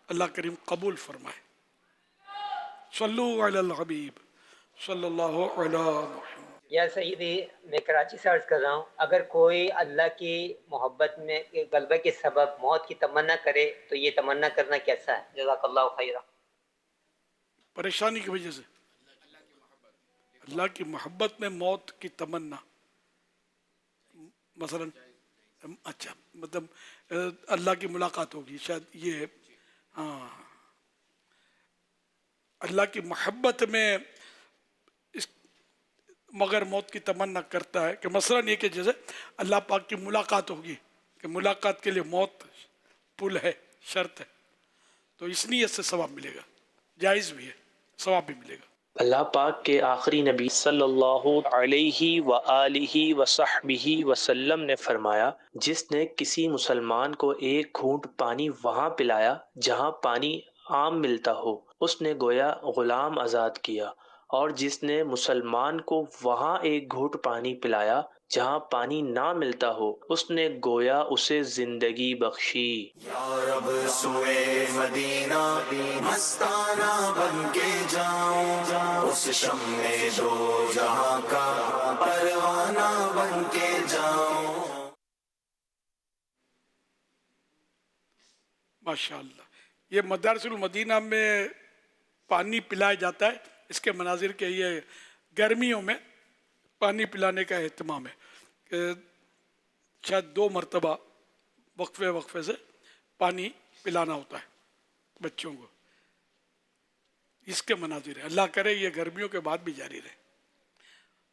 اللہ کریم قبول فرمائے۔ صلو علی الحبیب صلی اللہ علیہ وسلم۔ یا سیدی، میں کراچی سے عرض کر رہا ہوں، اگر کوئی اللہ کی محبت میں غلبہ کے سبب موت کی تمنا کرے تو یہ تمنا کرنا کیسا ہے؟ جزاک اللہ خیرہ۔ پریشانی کی وجہ سے اللہ کی محبت میں موت کی تمنا، مثلا اچھا مطلب اللہ کی ملاقات ہوگی، شاید یہ، ہاں اللہ کی محبت میں مگر موت کی تمنا کرتا ہے، کہ مثلا یہ کہ جیسے اللہ پاک کی ملاقات ہوگی، کہ ملاقات کے لیے موت پل ہے، شرط ہے، تو اس نیت سے ثواب ملے گا، جائز بھی ہے، ثواب بھی ملے گا۔ اللہ پاک کے آخری نبی صلی اللہ علیہ وآلہ وصحبہ وسلم نے فرمایا، جس نے کسی مسلمان کو ایک گھونٹ پانی وہاں پلایا جہاں پانی عام ملتا ہو، اس نے گویا غلام آزاد کیا، اور جس نے مسلمان کو وہاں ایک گھونٹ پانی پلایا جہاں پانی نہ ملتا ہو، اس نے گویا اسے زندگی بخشی۔ یا رب سوئے مدینہ مستانہ بن کے جاؤں، اس شمع دو جہاں کا پروانہ بن کے جاؤں۔ ماشاءاللہ، یہ مدارس المدینہ میں پانی پلایا جاتا ہے، اس کے مناظر کے یہ گرمیوں میں پانی پلانے کا اہتمام ہے، کہ شاید 2 مرتبہ وقفے سے پانی پلانا ہوتا ہے بچوں کو، اس کے مناظر ہے، اللہ کرے یہ گرمیوں کے بعد بھی جاری رہے۔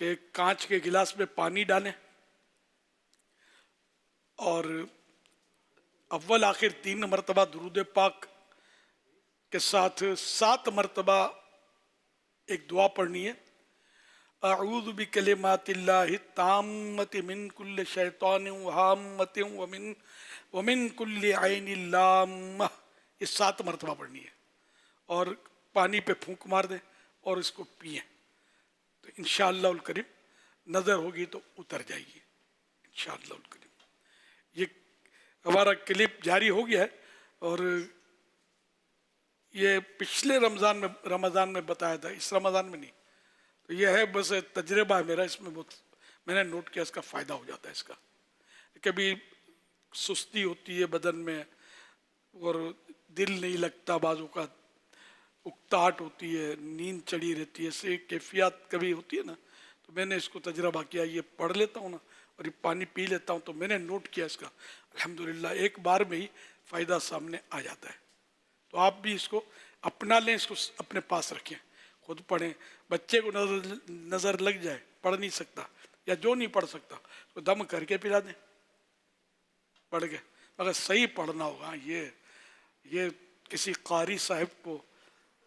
کہ کانچ کے گلاس میں پانی ڈالیں اور اول آخر 3 مرتبہ درود پاک کے ساتھ 7 مرتبہ ایک دعا پڑھنی ہے. اعوذ بکلمات اللہ التامۃ من کل شیطان وہامۃ ومن کل عین لامہ. یہ 7 مرتبہ پڑھنی ہے اور پانی پہ پھونک مار دیں اور اس کو پئیں تو انشاءاللہ الکریم نظر ہوگی تو اتر جائے گی انشاءاللہ الکریم. یہ ہمارا کلپ جاری ہو گیا ہے اور یہ پچھلے رمضان میں بتایا تھا، اس رمضان میں نہیں. تو یہ ہے بس تجربہ ہے میرا، اس میں بہت میں نے نوٹ کیا اس کا فائدہ ہو جاتا ہے. اس کا کبھی سستی ہوتی ہے بدن میں اور دل نہیں لگتا، بعض اوقات اکتاہٹ ہوتی ہے، نیند چڑھی رہتی ہے، ایسے کیفیات کبھی ہوتی ہے نا. تو میں نے اس کو تجربہ کیا، یہ پڑھ لیتا ہوں نا اور یہ پانی پی لیتا ہوں تو میں نے نوٹ کیا اس کا الحمدللہ ایک بار میں ہی فائدہ سامنے آ جاتا ہے. تو آپ بھی اس کو اپنا لیں، اس کو اپنے پاس رکھیں، خود پڑھیں. بچے کو نظر لگ جائے، پڑھ نہیں سکتا یا جو نہیں پڑھ سکتا تو دم کر کے پلا دیں پڑھ کے، مگر صحیح پڑھنا ہوگا. یہ کسی قاری صاحب کو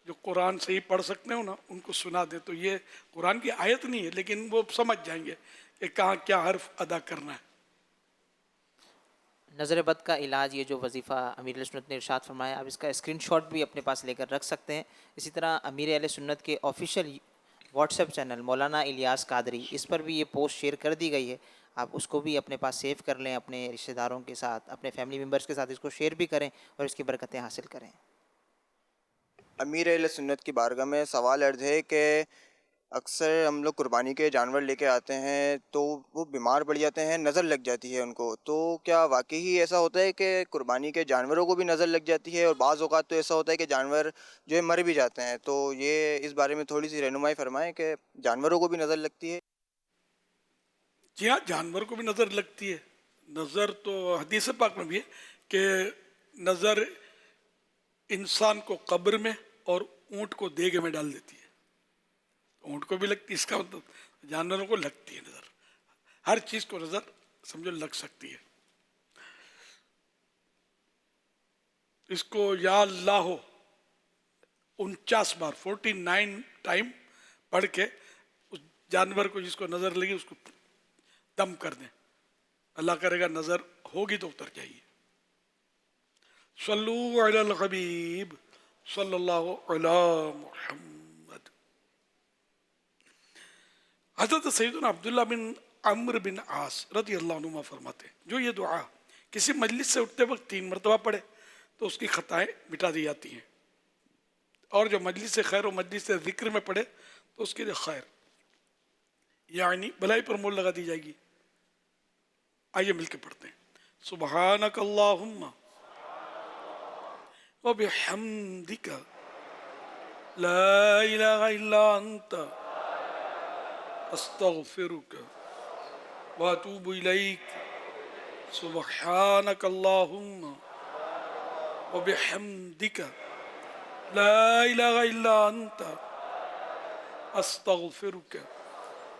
جو قرآن صحیح پڑھ سکتے ہو نا ان کو سنا دیں تو یہ قرآن کی آیت نہیں ہے لیکن وہ سمجھ جائیں گے کہ کہاں کیا حرف ادا کرنا ہے. نظر بد کا علاج، یہ جو وظیفہ امیر اہل سنت نے ارشاد فرمایا، آپ اس کا اسکرین شاٹ بھی اپنے پاس لے کر رکھ سکتے ہیں. اسی طرح امیر اہل سنت کے آفیشیل واٹس ایپ چینل مولانا الیاس قادری، اس پر بھی یہ پوسٹ شیئر کر دی گئی ہے. آپ اس کو بھی اپنے پاس سیو کر لیں، اپنے رشتہ داروں کے ساتھ، اپنے فیملی ممبرس کے ساتھ اس کو شیئر بھی کریں اور اس کی برکتیں حاصل کریں. امیر اہل سنت کی بارگاہ میں سوال عرض ہے کہ اکثر ہم لوگ قربانی کے جانور لے کے آتے ہیں تو وہ بیمار پڑ جاتے ہیں، نظر لگ جاتی ہے ان کو. تو کیا واقعی ہی ایسا ہوتا ہے کہ قربانی کے جانوروں کو بھی نظر لگ جاتی ہے؟ اور بعض اوقات تو ایسا ہوتا ہے کہ جانور جو ہے مر بھی جاتے ہیں. تو یہ اس بارے میں تھوڑی سی رہنمائی فرمائیں کہ جانوروں کو بھی نظر لگتی ہے. جی ہاں، جانور کو بھی نظر لگتی ہے. نظر تو حدیث پاک میں بھی ہے کہ نظر انسان کو قبر میں اور اونٹ کو دیگ میں ڈال دیتی ہے. اونٹ کو بھی لگتی ہے، اس کا مطلب جانوروں کو لگتی ہے نظر. ہر چیز کو نظر سمجھو لگ سکتی ہے. اس کو یا اللہ 49 بار 49 ٹائم پڑھ کے اس جانور کو جس کو نظر لگی اس کو دم کر دیں. اللہ کرے گا نظر ہوگی تو اتر جائیے. صلو علی الحبیب صلی اللہ علی محمد. حضرت سیدنا عبداللہ بن عمرو بن عاص رضی اللہ عنہ فرماتے ہیں جو یہ دعا کسی مجلس سے اٹھتے وقت 3 مرتبہ پڑھے تو اس کی خطائیں مٹا دی جاتی ہیں، اور جو مجلس سے خیر و مجلس سے ذکر میں پڑھے تو اس کے لیے خیر یعنی بھلائی پر مول لگا دی جائے گی. آئیے مل کے پڑھتے ہیں. سبحانک اللہم وبحمدک لا الہ الا انت استغفرک واتوب الیک. سبحانک اللہم وبحمدک لا الہ الا انت استغفرک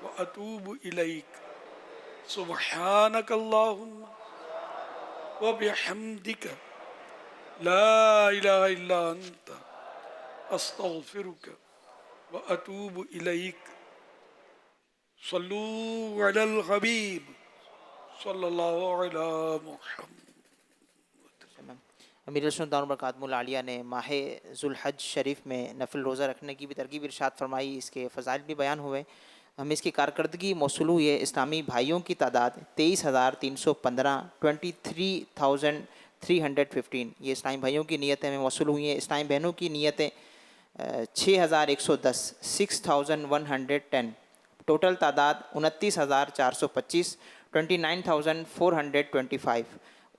واتوب الیک. سبحانک اللہم وبحمدک لا الہ الا انت استغفرک واتوب الیک. صلو علی الحبیب صلی اللہ علی محمد. امیر سنت دار برکاتہ العالیہ نے ماہ ذوالحج شریف میں نفل روزہ رکھنے کی بھی ترغیب ارشاد فرمائی. اس کے فضائل بھی بیان ہوئے. ہمیں اس کی کارکردگی موصول ہوئی ہے. اسلامی بھائیوں کی تعداد 23,315 23,315. یہ اسلامی بھائیوں کی نیتیں ہمیں موصول ہوئی ہیں. اسلامی بہنوں کی نیتیں 6,110 6,110. ٹوٹل تعداد 29,425 29,425.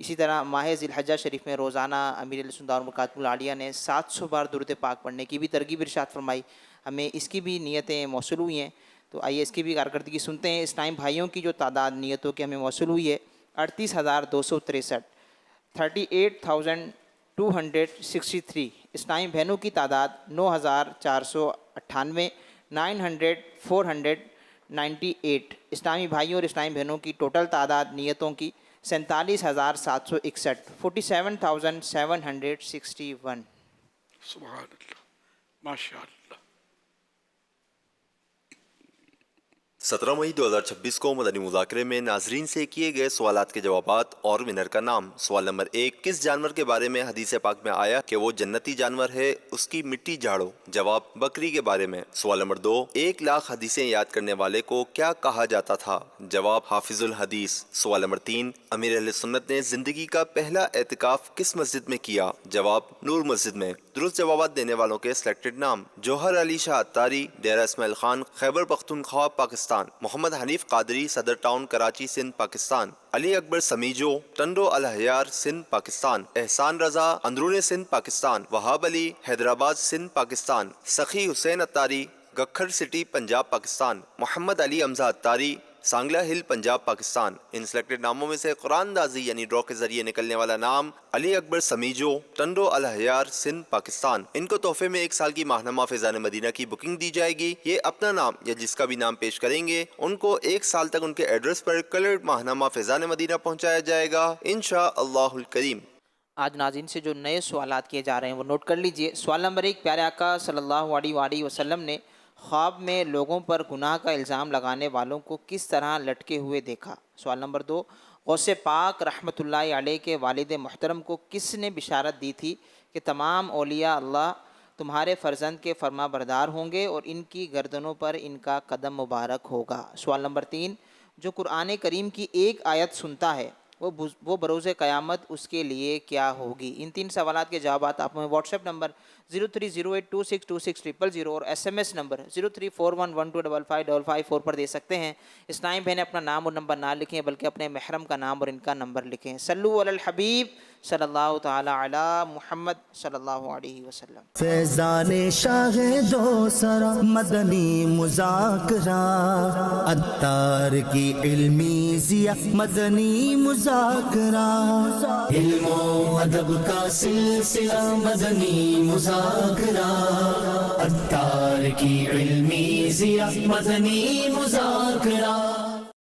اسی طرح ماہ ذی الحجہ شریف میں روزانہ امیر اہل سنت برکاتہ العالیہ نے 700 بار درود پاک پڑھنے کی بھی ترغیب ارشاد فرمائی. ہمیں اس کی بھی نیتیں موصول ہوئی ہیں. تو آئیے اس کی بھی کارکردگی سنتے ہیں. اسلام بھائیوں کی جو تعداد نیتوں کی ہمیں موصول ہوئی ہے 38,263 38,263. اسلامی بہنوں کی تعداد 9,498 900 98. اسلامی بھائیوں اور اسلامی بہنوں کی ٹوٹل تعداد نیتوں کی 47,761. 47,761. سبحان اللہ، ماشاء اللہ۔ 17 مئی 2026 کو مدنی مذاکرے میں ناظرین سے کیے گئے سوالات کے جوابات اور ونر کا نام۔ سوال نمبر 1، کس جانور کے بارے میں حدیث پاک میں آیا کہ وہ جنتی جانور ہے، اس کی مٹی جھاڑو؟ جواب، بکری کے بارے میں۔ سوال نمبر 2، 1,00,000 حدیثیں یاد کرنے والے کو کیا کہا جاتا تھا؟ جواب، حافظ الحدیث۔ سوال نمبر 3، امیر اہل سنت نے زندگی کا پہلا اعتکاف کس مسجد میں کیا؟ جواب، نور مسجد میں۔ درست جوابات دینے والوں کے سلیکٹڈ نام: جوہر علی شاہ عطاری، ڈیرہ اسماعیل خان، خیبر پختونخوا، پاکستان۔ محمد حنیف قادری، صدر ٹاؤن، کراچی، سندھ، پاکستان۔ علی اکبر سمیجو، ٹنڈو الحیار، سندھ، پاکستان۔ احسان رضا، اندرون سندھ، پاکستان۔ وہاب علی، حیدرآباد، سندھ، پاکستان۔ سخی حسین عطاری، گکھر سٹی، پنجاب، پاکستان۔ محمد علی حمزہ عطاری، سانگلہ ہل، پنجاب، پاکستان۔ ان سلیکٹڈ ناموں میں سے قرآن اندازی یعنی ڈرا کے ذریعے نکلنے والا نام: علی اکبر سمیجو، ٹنڈو الحیار، سندھ، پاکستان۔ ان کو تحفے میں 1 سال کی ماہنامہ فیضان مدینہ کی بکنگ دی جائے گی۔ یہ اپنا نام یا جس کا بھی نام پیش کریں گے ان کو 1 سال تک ان کے ایڈریس پر کلرڈ ماہنامہ فیضان مدینہ پہنچایا جائے گا انشاءاللہ الکریم۔ آج ناظرین سے جو نئے سوالات کیے جا رہے ہیں وہ نوٹ کر لیجئے۔ سوال نمبر 1، پیارے آقا صلی اللہ علیہ وآلہ وسلم نے خواب میں لوگوں پر گناہ کا الزام لگانے والوں کو کس طرح لٹکے ہوئے دیکھا؟ سوال نمبر 2، غوث پاک رحمۃ اللہ علیہ کے والد محترم کو کس نے بشارت دی تھی کہ تمام اولیاء اللہ تمہارے فرزند کے فرما بردار ہوں گے اور ان کی گردنوں پر ان کا قدم مبارک ہوگا؟ سوال نمبر 3، جو قرآن کریم کی ایک آیت سنتا ہے وہ بروز قیامت اس کے لیے کیا ہوگی؟ ان 3 سوالات کے جوابات آپ ہمیں واٹس ایپ نمبر 0308262600 اور SMS نمبر 0341125555 پر دے سکتے ہیں۔ اسلامی بہنیں اپنا نام اور نمبر نہ لکھیں بلکہ اپنے محرم کا نام اور ان کا نمبر لکھیں۔ صلو علی الحبیب صلی اللہ تعالی علی محمد صلی اللہ علیہ وسلم۔ فیضان شاہ دو سرا مدنی مذاکرہ، عطار کی علمی ضیاء مدنی مذاکرہ، علم و ادب کا سلسلہ مدنی مذاکرہ، عطار کی علمی ضیاء مدنی مذاکرہ۔